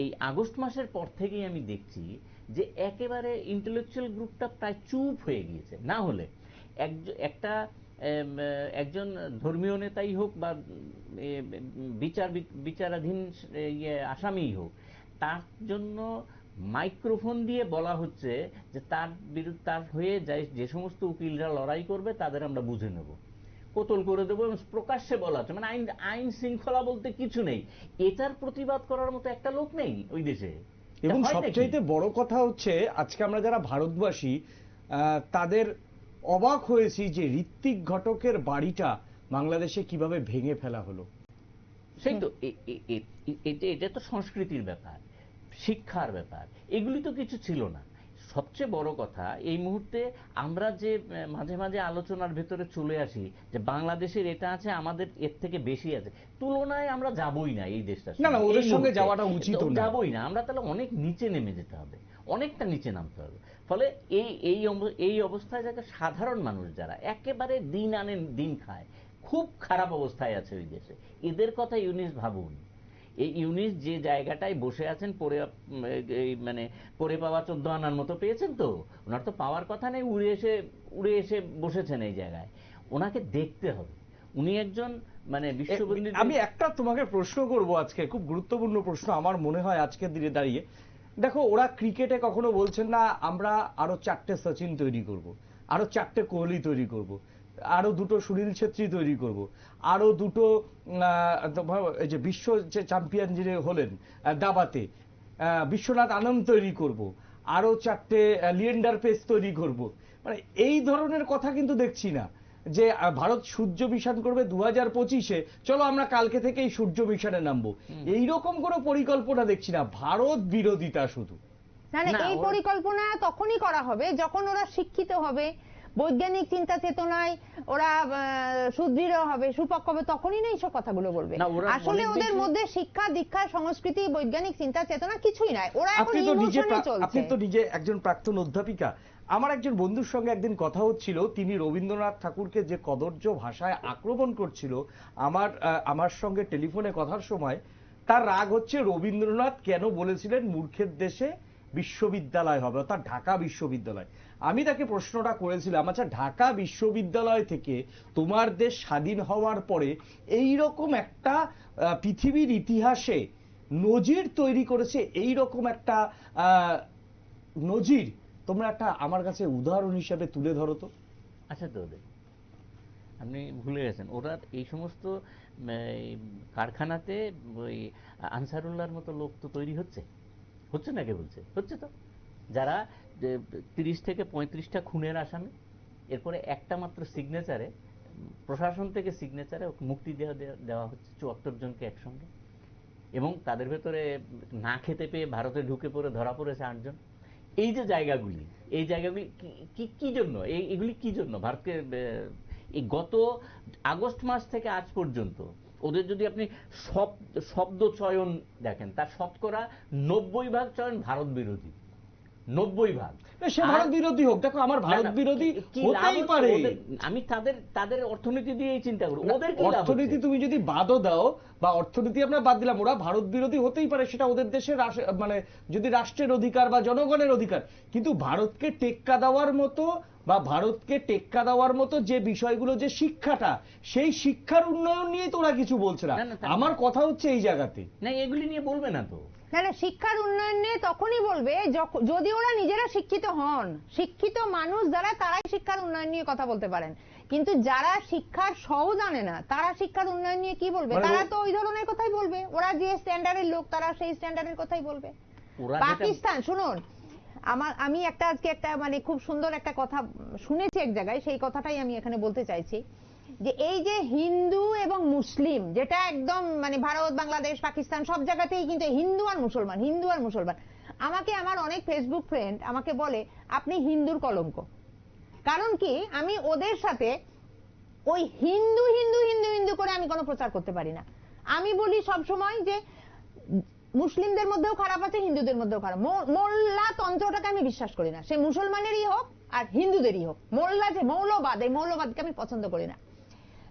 এই আগস্ট মাসের পর থেকেই আমি দেখছি যে একেবারে ইন্টেলেকচুয়াল গ্রুপটা প্রায় চুপ হয়ে গিয়েছে। না হলে একজন ধর্মীয় নেতাই হোক বা বিচারাধীন আসামিই হোক, তার জন্য মাইক্রোফোন দিয়ে বলা হচ্ছে যে তার বিরুদ্ধে, তার হয়ে যে সমস্ত উকিলরা লড়াই করবে তাদের আমরা বুঝে নেব, কোতল করে দেবো, এবং প্রকাশ্যে বলা হচ্ছে। মানে আইন শৃঙ্খলা বলতে কিছু নেই, এটার প্রতিবাদ করার মতো একটা লোক নেই ওই দেশে। এবং সবচেয়ে বড় কথা হচ্ছে আজকে আমরা যারা ভারতবাসী তাদের অবাক হয়েছি যে ঋত্বিক ঘটকের বাড়িটা বাংলাদেশে কিভাবে ভেঙে ফেলা হলো। সেই তো এটা তো সংস্কৃতির ব্যাপার, শিক্ষার ব্যাপার, এগুলি তো কিছু ছিল না। সবচেয়ে বড় কথা এই মুহূর্তে আমরা যে মাঝে মাঝে আলোচনার ভেতরে চলে আসি যে বাংলাদেশের এটা আছে, আমাদের এর থেকে বেশি আছে, তুলনায় আমরা যাবই না এই দেশটার না, সঙ্গে। ওদের এই সঙ্গে মুহূর্তে যাওয়াটা উচিত না, যাবই না আমরা, তাহলে অনেক নিচে নেমে যেতে হবে, অনেকটা নিচে নামতে হবে। ফলে এই অবস্থায় যাকে সাধারণ মানুষ যারা একেবারে দিন আনে দিন খায়, খুব খারাপ অবস্থায় আছে ওই দেশে, এদের কথা ইউনিস ভাবুন। এই ইউনিস যে জায়গাটায় বসে আছেন, মানে পরে পাওয়া 14 আনার মতো পেয়েছেন, তো ওনার তো পাওয়ার কথা নেই, উড়ে এসে বসেছেন এই জায়গায়। ওনাকে দেখতে হবে, উনি একজন মানে বিশ্ববন্দিত। আমি একটা তোমাকে প্রশ্ন করব আজকে, খুব গুরুত্বপূর্ণ প্রশ্ন আমার মনে হয় আজকের দিনে দাঁড়িয়ে। দেখো, ওরা ক্রিকেটে কখনো বলছেন না আমরা আরো 4টে সচিন তৈরি করব, আরো 4টে কোহলি তৈরি করব, আরো 2টো সুনীল ছেত্রী তৈরি করব, আরো 2টো এই যে বিশ্ব যে চ্যাম্পিয়ন যিনি হলেন দাবাতে বিশ্বনাথ আনন্দ তৈরি করব, আরো 4টে লিয়েন্ডার পেস তৈরি করব। মানে এই ধরনের কথা কিন্তু দেখছি না যে ভারত সূর্য মিশন করবে 2025-এ, চলো আমরা কালকে থেকেই সূর্য মিশনে নামবো, এইরকম কোনো পরিকল্পনা দেখছি না। ভারত বিরোধিতা শুধু। না, এই পরিকল্পনা তখনই করা হবে যখন ওরা শিক্ষিত হবে, বৈজ্ঞানিক চিন্তা চেতনায় ওরা সুদৃঢ় হবে, সুপক্ষ হবে, তখনই না এইসব কথাগুলো বলবে। আসলে ওদের মধ্যে শিক্ষা দীক্ষা সংস্কৃতি বৈজ্ঞানিক চিন্তা চেতনা কিছুই নাই, ওরা এখন ইমোশনে চলছে। আপনি তো নিজে একজন প্রাক্তন অধ্যাপিকা। আমার একজন বন্ধুর সঙ্গে একদিন কথা হচ্ছিল, তিনি রবীন্দ্রনাথ ঠাকুরকে যে কদর্য ভাষায় আক্রমণ করছিল, আমার সঙ্গে টেলিফোনে কথার সময় তার রাগ হচ্ছে রবীন্দ্রনাথ কেন বলেছিলেন মূর্খের দেশে বিশ্ববিদ্যালয় হবে, অর্থাৎ ঢাকা বিশ্ববিদ্যালয়। আমি তাকে প্রশ্নটা করেছিলাম, আচ্ছা ঢাকা বিশ্ববিদ্যালয় থেকে তোমার দেশ স্বাধীন হওয়ার পরে এই রকম একটা পৃথিবীর ইতিহাসে নজির তৈরি করেছে, এই রকম একটা নজির তোমরা একটা আমার কাছে উদাহরণ হিসেবে তুলে ধরো তো। আচ্ছা, তো আপনি ভুলে গেছেন, ওরা এই সমস্ত কারখানাতে ওই আনসারুল্লাহর মতো লোক তো তৈরি হচ্ছে না, কে বলছে হচ্ছে? তো যারা 30 থেকে 35টা খুনের আসামি, এরপরে একটা মাত্র সিগনেচারে, প্রশাসন থেকে সিগনেচারে মুক্তি দেওয়া হচ্ছে 74 জনকে একসঙ্গে, এবং তাদের ভেতরে না খেতে পেয়ে ভারতে ঢুকে পড়ে ধরা পড়েছে 8 জন। এই যে জায়গাগুলি, এই জায়গাগুলি কি জন্য, এগুলি কি জন্য ভারতকে এই গত আগস্ট মাস থেকে আজ পর্যন্ত ওদের যদি আপনি শব্দ চয়ন দেখেন, তার শতকরা 90% চয়ন ভারত বিরোধী, 90%। সে ভারত বিরোধী হোক, দেখো আমার ভারত বিরোধী হতেই পারে, আমি তাদের অর্থনীতি দিয়েই চিন্তা করি, ওদের কি অর্থনীতি তুমি যদি বাদও দাও বা অর্থনীতি আমরা বাদ দিলাম, ওরা ভারত বিরোধী হতেই পারে, সেটা ওদের দেশের মানে যদি রাষ্ট্রের অধিকার বা জনগণের অধিকার, কিন্তু ভারতকে টেক্কা দেওয়ার মতো বা ভারতকে টেক্কা দেওয়ার মতো যে বিষয়গুলো, যে শিক্ষাটা, সেই শিক্ষার উন্নয়ন নিয়ে তো ওরা কিছু বলছে না। আমার কথা হচ্ছে এই জায়গাতে না, এগুলি নিয়ে বলবে না তো। না, শিক্ষার উন্নয়ন নিয়ে তখনই বলবে যদি ওরা নিজেরা শিক্ষিত হন। শিক্ষিত মানুষ যারা, তারাই শিক্ষার উন্নয়ন নিয়ে কথা বলতে পারেন, কিন্তু যারা শিক্ষার সহ জানে না, তারা শিক্ষার উন্নয়ন নিয়ে কি বলবে? তারা তো ওই ধরনের কথাই বলবে, ওরা যে স্ট্যান্ডার্ডের লোক তারা সেই স্ট্যান্ডার্ডের কথাই বলবে। পাকিস্তান, শুনুন, আমি আজকে একটা মানে খুব সুন্দর একটা কথা শুনেছি এক জায়গায়, সেই কথাটাই আমি এখানে বলতে চাইছি, যে এই যে হিন্দু এবং মুসলিম, যেটা একদম মানে ভারত, বাংলাদেশ, পাকিস্তান সব জায়গাতেই কিন্তু হিন্দু আর মুসলমান, হিন্দু আর মুসলমান। আমাকে আমার অনেক ফেসবুক ফ্রেন্ড আমাকে বলে আপনি হিন্দুর কলঙ্ক। কারণ কি, আমি ওদের সাথে ওই হিন্দু হিন্দু হিন্দু হিন্দু করে আমি কোনো প্রচার করতে পারি না। আমি বলি সব সময় যে মুসলিমদের মধ্যেও খারাপ আছে, হিন্দুদের মধ্যেও খারাপ। মোল্লা তন্ত্রটাকে আমি বিশ্বাস করি না, সে মুসলমানেরই হোক আর হিন্দুদেরই হোক। মোল্লা যে মৌলবাদ, এই মৌলবাদকে আমি পছন্দ করি না।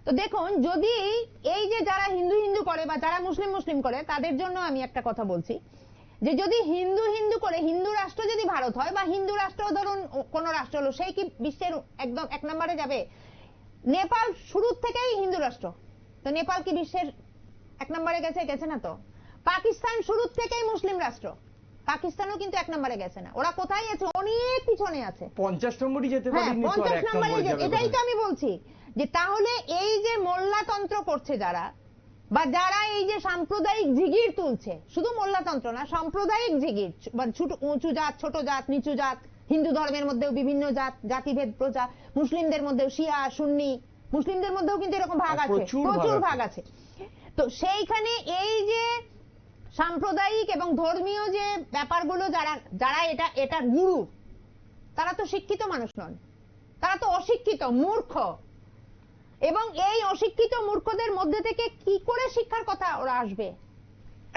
তো দেখুন, যদি এই যে যারা হিন্দু হিন্দু করে বা যারা মুসলিম মুসলিম করে, তাদের জন্য আমি একটা কথা বলছি, যে যদি হিন্দু হিন্দু করে হিন্দু রাষ্ট্র যদি ভারত হয়, বা হিন্দু রাষ্ট্র ধরুন কোন রাষ্ট্র হলো, সেই কি বিশ্বের একদম 1 নম্বরে যাবে? নেপাল শুরুর থেকেই হিন্দু রাষ্ট্র, তো নেপাল কি বিশ্বের 1 নম্বরে গেছে না তো। পাকিস্তান শুরুর থেকেই মুসলিম রাষ্ট্র, পাকিস্তানও কিন্তু 1 নম্বরে গেছে না। ওরা কোথায় আছে? অনেক পিছনে আছে, 50 নম্বরই যেতে পারেনি। 50 নম্বরে, এটাই তো আমি বলছি। যে তাহলে এই যে মোল্লাতন্ত্র করছে যারা, বা যারা এই যে সাম্প্রদায়িক জিগির তুলছে, শুধু মোল্লাতন্ত্র না, সাম্প্রদায়িক জিগির, উঁচু জাত, ছোট জাত, নিচু জাত, হিন্দু ধর্মের মধ্যেও বিভিন্ন জাতিভেদ প্রচার, মুসলিমদের মধ্যেও শিয়া সুন্নি, মুসলিমদের মধ্যেও কিন্তু এরকম ভাগ আছে, প্রচুর ভাগ আছে। তো সেইখানে এই যে সাম্প্রদায়িক এবং ধর্মীয় যে ব্যাপারগুলো, যারা এটা গুরু, তারা তো শিক্ষিত মানুষ নন, তারা তো অশিক্ষিত, মূর্খ। এবং এই অশিক্ষিত মূর্খদের মধ্যে থেকে কি করে শিক্ষার কথা ওরা আসবে?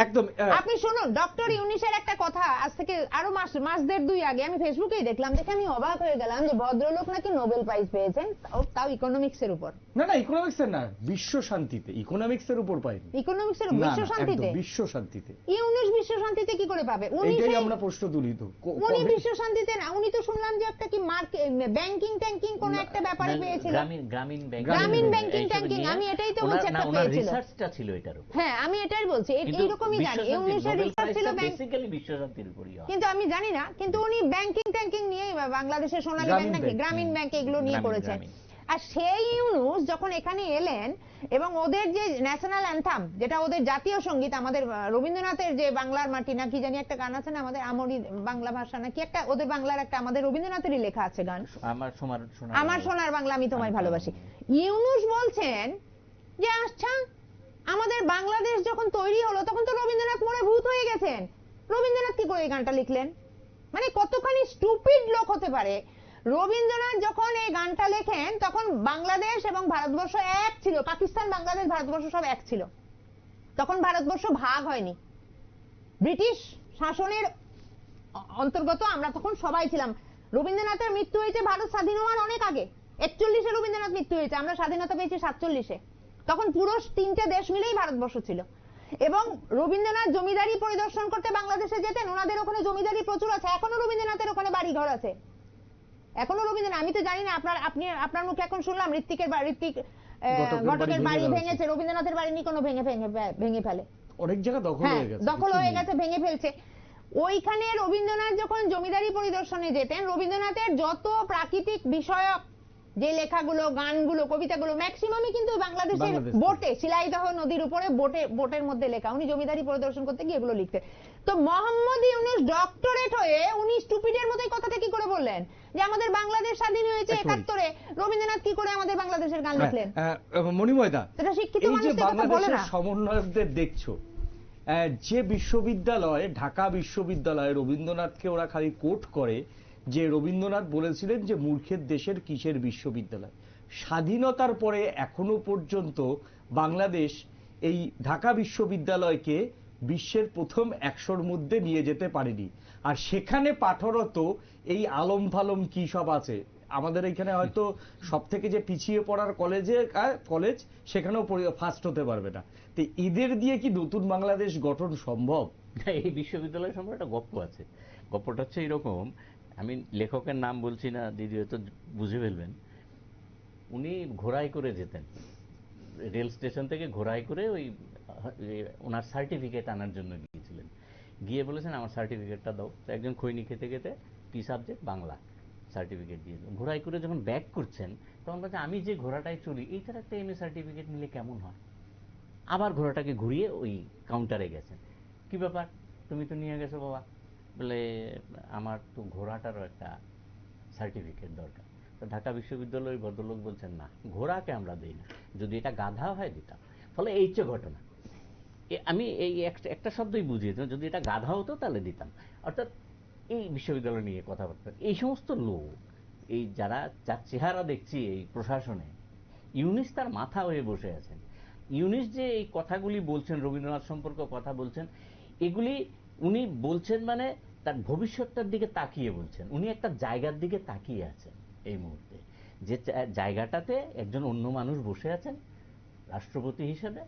একদম। আপনি শুনুন, ডক্টর ইউনিসের একটা কথা আজ থেকে আরো মাস দেড় দুই আগে আমি ফেসবুকেই দেখলাম, দেখে আমি অবাক হয়ে গেলাম যে ভদ্রলোক নাকি নোবেল প্রাইজ পেয়েছেন, তাও ইকোনমিক্স এর উপর। না না, ইকোনমিক্স এর না, বিশ্ব শান্তিতে। ইকোনমিক্স এর উপর পাইনি। ইকোনমিক্স এর বিশ্ব শান্তিতে? বিশ্ব শান্তিতে। ইউনিস বিশ্ব শান্তিতে কি করে পাবে? এটাই আমরা প্রশ্ন তুলি তো। উনি বিশ্ব শান্তিতে না, উনি তো শুনলাম যে একটা কি ব্যাংকিং ট্যাঙ্কিং কোন একটা ব্যাপারে পেয়েছিল, গ্রামীণ ব্যাংকিং ট্যাঙ্কিং। আমি এটাই তো বলছি, একটা পেয়েছিল। রিসার্চটা ছিল এটার উপর। হ্যাঁ, আমি এটাই বলছি, এইরকমই জানি ইউনিসের রিসার্চ ছিল বেসিক্যালি বিশ্ব শান্তির উপরই হয়, কিন্তু আমি জানি না। কিন্তু উনি ব্যাংকিং ট্যাঙ্কিং নিয়ে, বাংলাদেশের সোনালী ব্যাংক নাকি গ্রামীণ ব্যাংক, এগুলো নিয়ে করেছেন। আর সেই ইউনুস যখন এখানে এলেন এবং ওদের যে ন্যাশনাল অ্যান্থাম, যেটা ওদের জাতীয় সঙ্গীত, আমাদের রবীন্দ্রনাথের যে বাংলার মাটি না কি জানি একটা গান আছে না, আমাদের আমরি বাংলা ভাষা নাকি একটা, ওদের বাংলার একটা, আমাদের রবীন্দ্রনাথেরই লেখা আছে গান, আমার সোনার বাংলা আমি তোমায় ভালোবাসি। ইউনুস বলছেন যে আচ্ছা, আমাদের বাংলাদেশ যখন তৈরি হলো তখন তো রবীন্দ্রনাথ মরে ভূত হয়ে গেছেন, রবীন্দ্রনাথ কি করে এই গানটা লিখলেন? মানে কতখানি স্টুপিড লোক হতে পারে। রবীন্দ্রনাথ যখন এই গানটা লেখেন তখন বাংলাদেশ এবং ভারতবর্ষ এক ছিল, পাকিস্তান, বাংলাদেশ, ভারতবর্ষ সব এক ছিল। তখন ভারতবর্ষ ভাগ হয়নি, ব্রিটিশ শাসনের অন্তর্গত আমরা তখন সবাই ছিলাম। রবীন্দ্রনাথের মৃত্যু হয়েছে ভারত স্বাধীন হওয়ার অনেক আগে, 41-এ রবীন্দ্রনাথ মৃত্যু হয়েছে, আমরা স্বাধীনতা পেয়েছি 47-এ। তখন পুরো 3টে দেশ মিলেই ভারতবর্ষ ছিল। এবং রবীন্দ্রনাথ জমিদারি পরিদর্শন করতে বাংলাদেশে যেতেন, ওনাদের ওখানে জমিদারি প্রচুর আছে, এখনো রবীন্দ্রনাথের ওখানে বাড়ি ঘর আছে, এখনো রবীন্দ্রনাথ। আমি তো জানি না, আপনার মুখে এখন শুনলাম ঋত্বিক ঘটকের বাড়ি ভেঙেছে, রবীন্দ্রনাথের বাড়ি নিকোনো ভেঙে ফেলে, অনেক জায়গা দখল হয়ে গেছে, ভেঙে ফেলছে। ওইখানে রবীন্দ্রনাথ যখন জমিদারি পরিদর্শনে যেতেন, রবীন্দ্রনাথের যত প্রাকৃতিক বিষয়ক যে লেখাগুলো, গানগুলো, কবিতাগুলো ম্যাক্সিমামই কিন্তু বাংলাদেশের বোটে, শিলাইদহ নদীর উপরে বোটের মধ্যে লেখা। উনি জমিদারি পরিদর্শন করতে গিয়ে এগুলো লিখতেন। তো মোহাম্মদ ইউনুস ডক্টরেট হয়ে উনি স্টুপিডের মতোই কথাটা কি করে বললেন যে আমাদের বাংলাদেশ স্বাধীন হয়েছে 71-এ, রবীন্দ্রনাথ কি করে আমাদের বাংলাদেশের গান লিখলেন? মণিময়দা, এটা শিক্ষিত মানুষ এই যে কথা বলে না। সমন্বয়কদের দেখছো, যে বিশ্ববিদ্যালয়, ঢাকা বিশ্ববিদ্যালয়ে রবীন্দ্রনাথকে ওরা খালি কোট করে যে রবীন্দ্রনাথ বলেছিলেন যে মূর্খের দেশের কিসের বিশ্ববিদ্যালয়। স্বাধীনতার পরে এখনো পর্যন্ত বাংলাদেশ এই ঢাকা বিশ্ববিদ্যালয়কে বিশ্বের প্রথম 100-র মধ্যে নিয়ে যেতে পারেনি। আর সেখানে পাঠরত এই আলম ফালম কি সব আছে, আমাদের এখানে হয়তো সব থেকে যে পিছিয়ে পড়ার কলেজ, সেখানেও ফার্স্ট হতে পারবে না। তো এদের দিয়ে কি নতুন বাংলাদেশ গঠন সম্ভব? এই বিশ্ববিদ্যালয় সম্পর্কে একটা গল্প আছে। গল্পটা হচ্ছে এরকম, আমি লেখকের নাম বলছি না, দিদি হয়তো বুঝে ফেলবেন। উনি ঘোড়ায় করে যেতেন, রেল স্টেশন থেকে ঘোড়ায় করে ওই ওনার সার্টিফিকেট আনার জন্য গিয়েছিলেন। গিয়ে বলেছেন আমার সার্টিফিকেটটা দাও। তো একজন খৈনি খেতে খেতে কি সাবজেক্ট, বাংলা, সার্টিফিকেট দিয়ে ঘোড়ায় করে যখন ব্যাক করছেন তখন বলছে আমি যে ঘোড়াটায় চলি এইটার একটা এমএ সার্টিফিকেট নিলে কেমন হয়। আবার ঘোড়াটাকে ঘুরিয়ে ওই কাউন্টারে গেছেন। কি ব্যাপার, তুমি তো নিয়ে গেছো বাবা? বলে আমার তো ঘোড়াটারও একটা সার্টিফিকেট দরকার। তো ঢাকা বিশ্ববিদ্যালয়ের ভদ্রলোক বলছেন না, ঘোড়াকে আমরা দিই না, যদি এটা গাধা হয় দিতাম। ফলে এই যে ঘটনা, আমি এই একটা শব্দই বুঝিয়েছিলাম, যদি এটা গাধা হতো তাহলে দিতাম। অর্থাৎ এই বিশ্ববিদ্যালয় নিয়ে কথাবার্তা, এই সমস্ত লোক, এই যার চেহারা দেখছি এই প্রশাসনে, ইউনিস তার মাথা হয়ে বসে আছেন। ইউনিস যে এই কথাগুলি বলছেন, রবীন্দ্রনাথ সম্পর্কে কথা বলছেন, এগুলি উনি বলছেন মানে তার ভবিষ্যৎটার দিকে তাকিয়ে বলছেন। উনি একটা জায়গার দিকে তাকিয়ে আছেন এই মুহূর্তে, যে জায়গাটাতে একজন অন্য মানুষ বসে আছেন রাষ্ট্রপতি হিসেবে।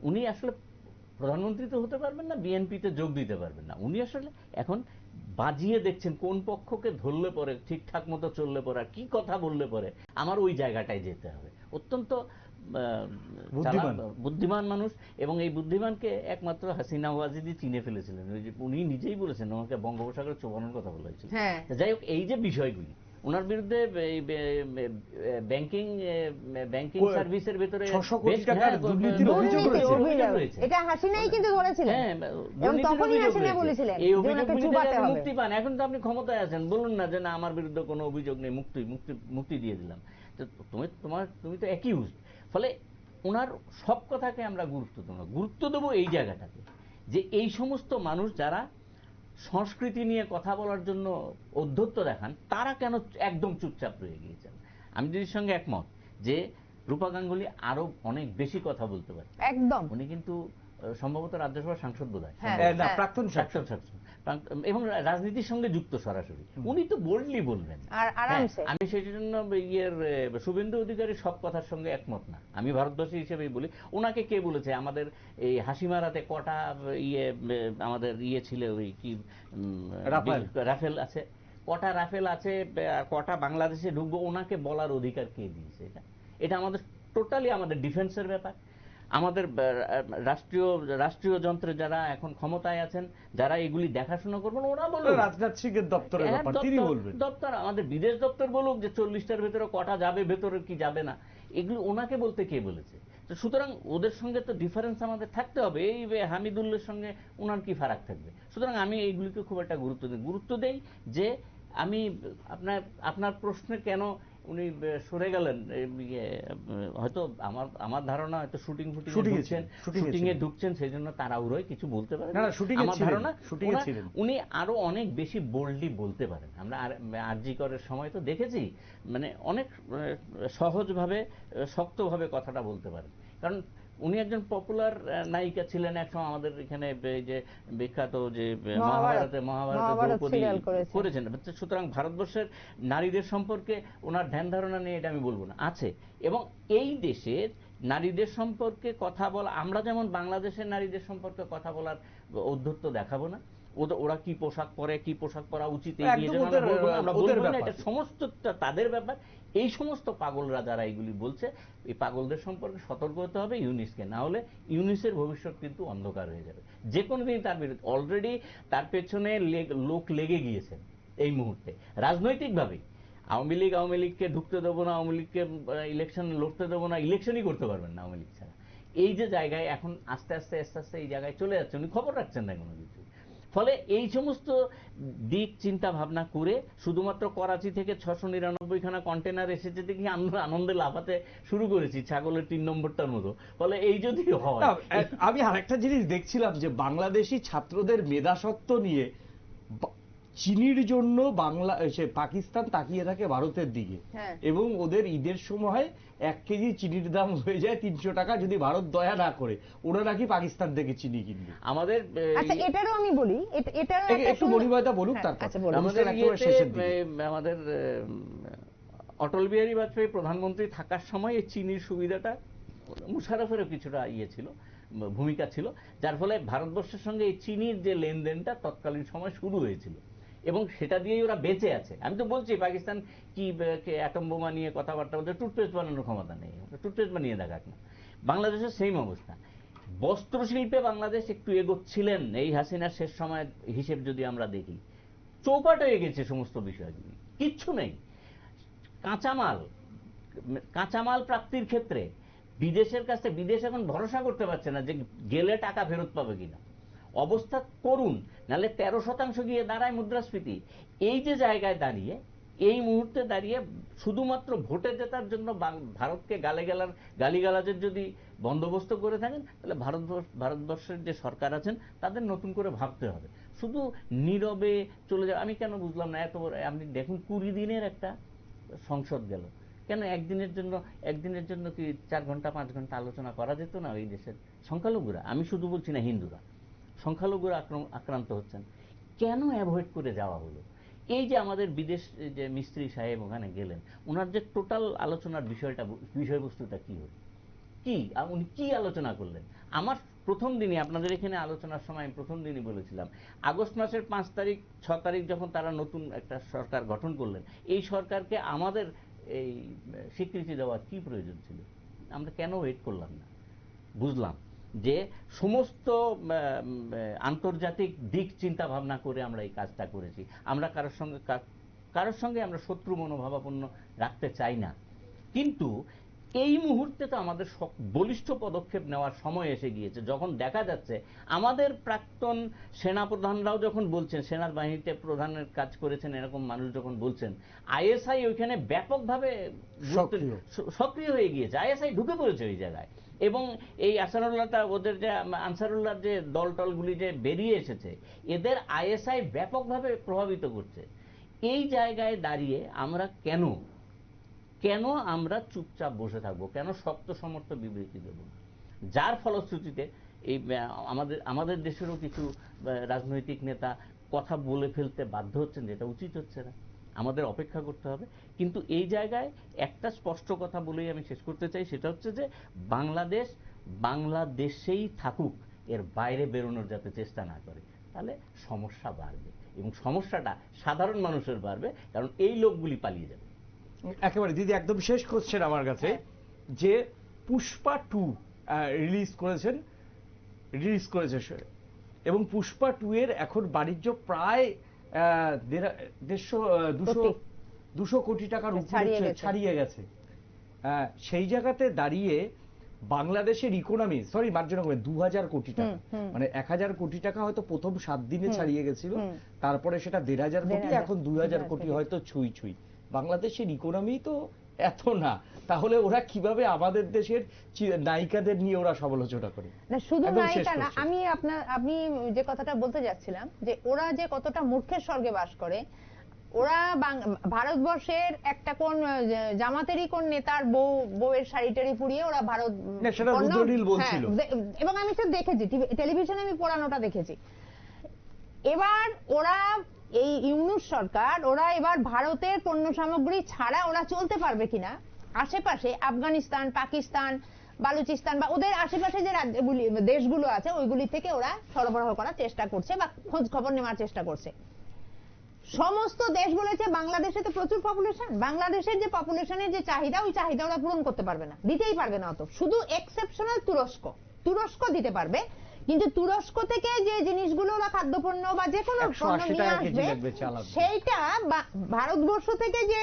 উনি আসলে প্রধানমন্ত্রী তো হতে পারবেন না, বিএনপিতে যোগ দিতে পারবেন না। উনি আসলে এখন বাজিয়ে দেখছেন কোন পক্ষকে ধরলে পরে, ঠিকঠাক মতো চললে পরে, কি কথা বললে পরে আমার ওই জায়গাটায় যেতে হবে। অত্যন্ত বুদ্ধিমান মানুষ, এবং এই বুদ্ধিমানকে একমাত্র হাসিনা ওয়াজিদি চিনে ফেলেছিলেন। উনি নিজেই বলেছেন ওনাকে বঙ্গোপসাগরে চোবানোর কথা বলেছিলেন। যাই হোক, এই যে বিষয়গুলি ওনার বিরুদ্ধে ব্যাংকিং সার্ভিসের ভেতরে এটা হাসিনাই কিন্তু ধরেছিলেন এবং তখনই হাসিনা বলেছিলেন এই অভিযোগগুলি মুক্তি পান। এখন তো আপনি ক্ষমতায় আছেন, বলুন না যে না আমার বিরুদ্ধে কোনো অভিযোগ নেই, মুক্তি দিয়ে দিলাম। তুমি তো অ্যাকিউজড। ফলে ওনার সব কথাকে আমরা গুরুত্ব দেবো এই জায়গাটাতে, যে এই সমস্ত মানুষ যারা সংস্কৃতি নিয়ে কথা বলার জন্য ঔদ্ধত্য দেখান, তারা কেন একদম চুপচাপ রয়ে গিয়েছেন? আমি দিদির সঙ্গে একমত যে রূপা গাঙ্গুলি আরো অনেক বেশি কথা বলতে পারে। একদম। উনি কিন্তু সম্ভবত রাজ্যসভার সাংসদ বোধ হয়, হ্যাঁ, প্রাক্তন প্রাক্তন সাংসদ, এবং রাজনীতির সঙ্গে যুক্ত সরাসরি, উনি তো বোল্ডলি বলবেন। আর আরামসে। আমি সেই জন্য শুভেন্দু অধিকারী সব কথার সঙ্গে একমত না, আমি ভারতবাসী হিসেবেই বলি। ওনাকে কে বলেছে আমাদের এই হাসিমারাতে কটা আমাদের ছিল, ওই কি রাফেল আছে, কটা রাফেল আছে, কটা বাংলাদেশে ঢুকবো, ওনাকে বলার অধিকার কে দিয়েছে? এটা আমাদের টোটালি আমাদের ডিফেন্সের ব্যাপার। আমাদের রাষ্ট্রীয় যন্ত্রে যারা এখন ক্ষমতায় আছেন, যারা এগুলি দেখাশোনা করবেন, ওরা বলুন। রাজনাথ সিং এর দপ্তরের ব্যাপার, তিনি বলবেন। দপ্তর, আমাদের বিদেশ দপ্তর বলুক যে 40টার ভেতরে কটা যাবে, ভেতরে কি যাবে না, এগুলো ওনাকে বলতে কে বলেছে? তো সুতরাং ওদের সঙ্গে তো ডিফারেন্স আমাদের থাকতে হবে। এই হামিদুল্লাহর সঙ্গে ওনার কি ফারাক থাকবে? সুতরাং আমি এইগুলিকে খুব একটা গুরুত্ব দেই যে আমি আপনার প্রশ্নে কেন উনি সরে গেলেন, হয়তো আমার ধারণা হয়তো শুটিং এ ঢুকছেন, সেই জন্য তাড়াহুড়োয় কিছু বলতে পারেন। আমার ধারণা উনি আরো অনেক বেশি বোল্ডলি বলতে পারেন। আমরা আরজি করের সময় তো দেখেছি, মানে অনেক সহজভাবে, শক্তভাবে কথাটা বলতে পারেন। কারণ উনি একজন পপুলার নায়িকা ছিলেন একসময় আমাদের এখানে, যে বিখ্যাত যে মহাভারতে দ্রৌপদী করেছেন। সুতরাং ভারতবর্ষের নারীদের সম্পর্কে ওনার ধ্যান ধারণা নিয়ে এটা আমি বলবো না, আছে। এবং এই দেশের নারীদের সম্পর্কে কথা বলা, আমরা যেমন বাংলাদেশের নারীদের সম্পর্কে কথা বলার ঔদ্ধত্য দেখাবো না, ওরা কি পোশাক পরে, কি পোশাক পরা উচিত, এটা সমস্তটা তাদের ব্যাপার। এই সমস্ত পাগলরা যারা এইগুলি বলছে, এই পাগলদের সম্পর্কে সতর্ক হতে হবে ইউনিসকে, না হলে ইউনিসের ভবিষ্যৎ কিন্তু অন্ধকার হয়ে যাবে। যে কোনো দিন তার বিরুদ্ধে অলরেডি তার পেছনে লোক লেগে গিয়েছেন এই মুহূর্তে রাজনৈতিকভাবে। আওয়ামী লীগকে ঢুকতে দেবো না, আওয়ামী লীগকে ইলেকশন লড়তে দেবো না, ইলেকশনই করতে পারবেন না আওয়ামী লীগ ছাড়া। এই যে জায়গায় এখন আস্তে আস্তে এই জায়গায় চলে যাচ্ছে, উনি খবর রাখছেন না কোনো কিছু। ফলে এই সমস্ত দিক চিন্তা ভাবনা করে শুধুমাত্র করাচি থেকে 699খানা কন্টেনার এসেছে দেখি আমরা আনন্দে লাফাতে শুরু করেছি, ছাগলের 3 নম্বরটার মতো। ফলে এই যদি হয়, আমি আরেকটা জিনিস দেখছিলাম যে বাংলাদেশি ছাত্রদের মেধাসত্ব নিয়ে চিনির জন্য পাকিস্তান তাকিয়ে থাকে ভারতের দিকে, এবং ওদের ঈদের সময় 1 কেজি চিনির দাম হয়ে যায় 300 টাকা, যদি ভারত দয়া না করে ওরা নাকি পাকিস্তান থেকে চিনি কিনবে। আমাদের এটারও আমি বলি, একটু মনিবাইদা বলুক, তারপর আমাদের অটল বিহারী বাজপেয়ী প্রধানমন্ত্রী থাকার সময় এই চিনির সুবিধাটা মুশারফেরও কিছুটা ছিল, ভূমিকা ছিল, যার ফলে ভারতবর্ষের সঙ্গে এই চিনির যে লেনদেনটা তৎকালীন সময় শুরু হয়েছিল, এবং সেটা দিয়েই ওরা বেঁচে আছে। আমি তো বলছি পাকিস্তান কি অ্যাটম বোমা নিয়ে কথাবার্তা বলতে, টুথপেস্ট বানানোর ক্ষমতা নেই, টুথপেস্ট বানিয়ে দেখাক না। বাংলাদেশের সেম অবস্থা। বস্ত্রশিল্পে বাংলাদেশ একটু এগোচ্ছিলেন এই হাসিনার শেষ সময়ের হিসেব যদি আমরা দেখি, চৌপাট হয়ে গেছে সমস্ত বিষয়গুলি, কিচ্ছু নেই। কাঁচামাল প্রাপ্তির ক্ষেত্রে বিদেশের কাছে, বিদেশ এখন ভরসা করতে পারছে না যে গেলে টাকা ফেরত পাবে কিনা, অবস্থা করুন, নাহলে 13% গিয়ে দাঁড়ায় মুদ্রাস্ফীতি। এই যে জায়গায় দাঁড়িয়ে, এই মুহূর্তে দাঁড়িয়ে শুধুমাত্র ভোটে জেতার জন্য ভারতকে গালিগালাজের যদি বন্দোবস্ত করে থাকেন, তাহলে ভারতবর্ষের যে সরকার আছেন তাদের নতুন করে ভাবতে হবে। শুধু নীরবে চলে যাওয়া, আমি কেন বুঝলাম না, এত বড় আপনি দেখুন 20 দিনের একটা সংসদ গেল, কেন একদিনের জন্য কি 4 ঘন্টা 5 ঘন্টা আলোচনা করা যেত না? ওই দেশের সংখ্যালঘুরা, আমি শুধু বলছি না, হিন্দুরা, সংখ্যালঘুরা আক্রান্ত হচ্ছেন, কেন অ্যাভয়েড করে যাওয়া হলো? এই যে আমাদের বিদেশ যে মিস্ত্রি সাহেব ওখানে গেলেন, ওনার যে টোটাল আলোচনার বিষয়বস্তুটা কি হল, উনি কি আলোচনা করলেন? আমার প্রথম দিনই আপনাদের এখানে আলোচনার সময় আমি প্রথম দিনই বলেছিলাম, আগস্ট মাসের 5 তারিখ 6 তারিখ যখন তারা নতুন একটা সরকার গঠন করলেন, এই সরকারকে আমাদের এই স্বীকৃতি দেওয়ার কি প্রয়োজন ছিল? আমরা কেন ওয়েট করলাম না? বুঝলাম যে সমস্ত আন্তর্জাতিক দিক চিন্তা ভাবনা করে আমরা এই কাজটা করেছি। আমরা কারোর সঙ্গে আমরা শত্রু মনোভাবাপন্ন রাখতে চাই না, কিন্তু এই মুহূর্তে তো আমাদের বলিষ্ঠ পদক্ষেপ নেওয়ার সময় এসে গিয়েছে, যখন দেখা যাচ্ছে আমাদের প্রাক্তন সেনাপ্রধানরাও যখন বলছেন, সেনার বাহিনীতে প্রধানের কাজ করেছেন এরকম মানুষ যখন বলছেন, আইএসআই ওইখানে ব্যাপকভাবে সক্রিয় হয়ে গিয়েছে, আইএসআই ঢুকে পড়েছে ওই জায়গায়। এবং এই আনসারুল্লাহটা, ওদের যে আনসারুল্লাহর যে দল টলগুলি যে বেরিয়ে এসেছে, এদের আইএসআই ব্যাপকভাবে প্রভাবিত করছে। এই জায়গায় দাঁড়িয়ে আমরা কেন আমরা চুপচাপ বসে থাকবো, কেন শক্ত সমর্থ বিবৃতি দেব না? যার ফলশ্রুতিতে এই আমাদের দেশেরও কিছু রাজনৈতিক নেতা কথা বলে ফেলতে বাধ্য হচ্ছেন, যেটা উচিত হচ্ছে না। আমাদের অপেক্ষা করতে হবে। কিন্তু এই জায়গায় একটা স্পষ্ট কথা বলেই আমি শেষ করতে চাই, সেটা হচ্ছে যে বাংলাদেশেই থাকুক, এর বাইরে বেরোনোর যাতে চেষ্টা না করে, তাহলে সমস্যা বাড়বে এবং সমস্যাটা সাধারণ মানুষের বাড়বে, কারণ এই লোকগুলি পালিয়ে যাবে। একেবারে দিদি, একদম শেষ কোশ্চেন আমার কাছে, যে পুষ্পা 2 রিলিজ করেছে এবং পুষ্পা 2 এর এখন বাণিজ্য প্রায় 200 কোটি টাকার উপরে ছাড়িয়ে গেছে। সেই জায়গাতে দাঁড়িয়ে বাংলাদেশের ইকোনমি, সরি মার্জনা করে 2000 কোটি টাকা, মানে 1000 কোটি টাকা হয়তো প্রথম 7 দিনে ছাড়িয়ে গেছিল, তারপরে সেটা 1500 কোটি, এখন 2000 কোটি হয়তো ছুঁই। বাংলাদেশের ইকোনমি তো এত না, তাহলে ওরা কিভাবে আমাদের দেশের নায়িকাদের নিয়ে ওরা সমালোচনা করে? না শুধু নায়িকা না, আমি যে কথাটা বলতে যাচ্ছিলাম, যে ওরা যে কতটা মূর্খের স্বর্গে বাস করে। ওরা ভারতবর্ষের একটা কোন জামাতেরই কোন নেতার বউয়ের শাড়িটারি পুড়িয়ে ওরা ভারত, এবং আমি তো দেখেছি টেলিভিশনে, আমি পোড়ানোটা দেখেছি। এবার ওরা এই ইউনূস সরকার, ওরা এবার ভারতের পণ্য সামগ্রী ছাড়া ওরা চলতে পারবে কিনা, আশেপাশে আফগানিস্তান, পাকিস্তান, বালুচিস্তান বা ওদের আশেপাশে যে রাজ্যগুলি, দেশগুলো আছে, ওইগুলি থেকে ওরা সরবরাহ করার চেষ্টা করছে বা খোঁজ খবর নেওয়ার চেষ্টা করছে। সমস্ত দেশ বলেছে বাংলাদেশে তো প্রচুর পপুলেশন, বাংলাদেশের যে পপুলেশনের যে চাহিদা, ওই চাহিদা ওরা পূরণ করতে পারবে না, দিতেই পারবে না অত। শুধু এক্সেপশনাল তুরস্ক দিতে পারবে, কিন্তু তুরস্ক থেকে যে জিনিসগুলো ওরা খাদ্যপণ্য বা যে কোনো পণ্য নিয়ে আসবে, সেইটা ভারতবর্ষ থেকে যে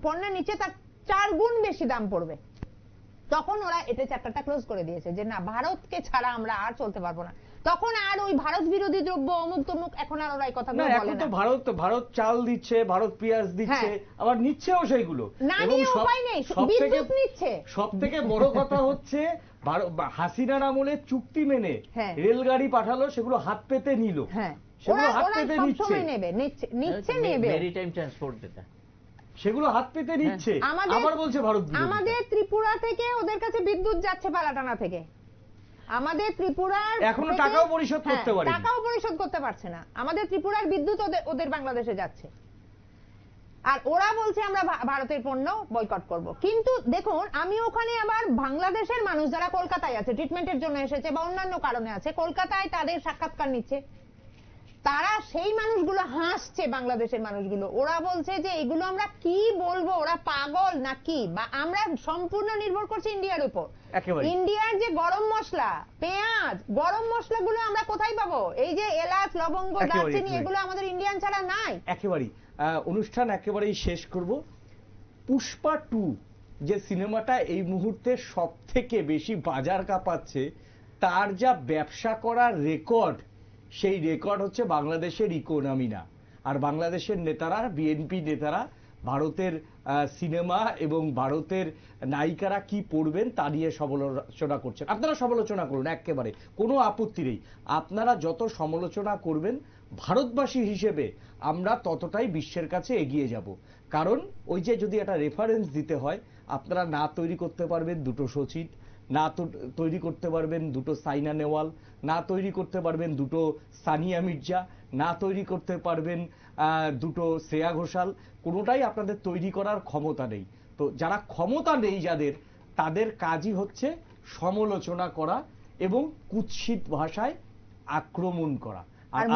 পণ্যের নিচে তার 4 গুণ বেশি দাম পড়বে। তখন ওরা এটা চ্যাপ্টারটা ক্লোজ করে দিয়েছে যে না, ভারতকে ছাড়া আমরা আর চলতে পারবো না। তখন আর ওই ভারত বিরোধী দ্রব্য অমুক তমুক এখন আর ওরা এই কথাগুলো বলে না। এখন তো ভারত চাল দিচ্ছে, ভারত পেঁয়াজ দিচ্ছে, আবার নিচ্ছেও সেইগুলো, এবং বিদ্যুৎ নিচ্ছে। সব থেকে বড় কথা হচ্ছে হাসিনার আমলে চুক্তি মেনে রেলগাড়ি পাঠালো, সেগুলো হাত পেতে নিল, সেগুলো হাত পেতে নিচ্ছে, সেগুলো হাত পেতে নিচ্ছে, আবার বলছে ভারত বিরোধী। আমাদের ত্রিপুরা থেকে ওদের কাছে বিদ্যুৎ যাচ্ছে পালাটানা থেকে, আমাদের ত্রিপুরার এখনো টাকাও পরিশোধ করতে পারছে না। আমাদের ত্রিপুরার বিদ্যুৎ ওদের বাংলাদেশে যাচ্ছে, আর ওরা বলছে আমরা ভারতের পণ্য বয়কট করব। কিন্তু দেখুন, আমি ওখানে আবার বাংলাদেশের মানুষ যারা কলকাতায় আছে, ট্রিটমেন্টের জন্য এসেছে বা অন্যান্য কারণে আছে, কলকাতায় তাদের সাক্ষাৎকার নিচ্ছে, তারা সেই মানুষগুলো হাসছে, বাংলাদেশের মানুষগুলো। ওরা বলছে যে এগুলো আমরা কি বলবো, ওরা পাগল নাকি, বা আমরা সম্পূর্ণ নির্ভর করছি ইন্ডিয়ার উপর। ইন্ডিয়ার যে গরম মশলা, পেঁয়াজ, গরম মশলাগুলো আমরা কোথায় পাবো? এই যে এলাচ, লবঙ্গ, দারচিনি, এগুলো আমাদের ইন্ডিয়ান ছাড়া নাই। একেবারেই অনুষ্ঠান একেবারেই শেষ করব। পুষ্পা 2 যে সিনেমাটা এই মুহূর্তে সব থেকে বেশি বাজার কাঁপাচ্ছে, তার যা ব্যবসা করার রেকর্ড, সেই রেকর্ড হচ্ছে বাংলাদেশের ইকোনমি না। আর বাংলাদেশের নেতারা, বিএনপি নেতারা ভারতের সিনেমা এবং ভারতের নায়িকারা কি পড়বেন তা নিয়ে সমালোচনা করছেন। আপনারা সমালোচনা করুন, একেবারে কোনো আপত্তি নেই। আপনারা যত সমালোচনা করবেন, ভারতবাসী হিসেবে আমরা ততটাই বিশ্বের কাছে এগিয়ে যাব। কারণ ওই যে যদি একটা রেফারেন্স দিতে হয়, আপনারা না তৈরি করতে পারবেন 2টো সচিন, না তৈরি করতে পারবেন 2টো সাইনা নেওয়াল, না তৈরি করতে পারবেন 2টো সানিয়া মির্জা, না তৈরি করতে পারবেন 2টো শ্রেয়া ঘোষাল, কোনোটাই আপনাদের তৈরি করার ক্ষমতা নেই। তো যারা ক্ষমতা নেই যাদের, তাদের কাজই হচ্ছে সমালোচনা করা এবং কুৎসিত ভাষায় আক্রমণ করা। আর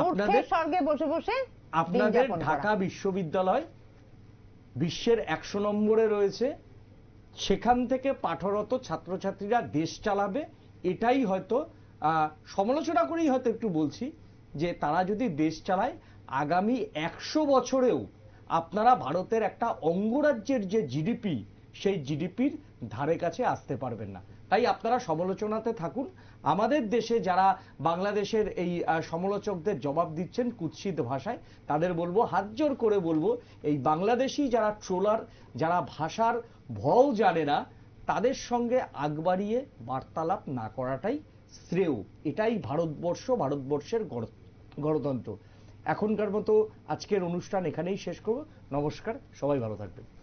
আপনাদের ঢাকা বিশ্ববিদ্যালয় বিশ্বের 100 নম্বরে রয়েছে, সেখান থেকে পাঠরত ছাত্রছাত্রীরা দেশ চালাবে, এটাই হয়তো সমালোচনা করেই হয়তো একটু বলছি যে তারা যদি দেশ চালায়, আগামী 100 বছরেও আপনারা ভারতের একটা অঙ্গরাজ্যের যে জিডিপি সেই জিডিপির ধারে কাছে আসতে পারবেন না। তাই আপনারা সমালোচনাতে থাকুন। আমাদের দেশে যারা বাংলাদেশের এই সমালোচকদের জবাব দিচ্ছেন কুৎসিত ভাষায়, তাদের বলবো, হাত জোর করে বলবো, এই বাংলাদেশি যারা ট্রোলার, যারা ভাষার ভও জানে না, তাদের সঙ্গে আগ বাড়িয়ে বার্তালাপ না করাটাই শ্রেয়। এটাই ভারতবর্ষ, ভারতবর্ষের গণতন্ত্র। এখনকার মতো আজকের অনুষ্ঠান এখানেই শেষ করব। নমস্কার, সবাই ভালো থাকবেন।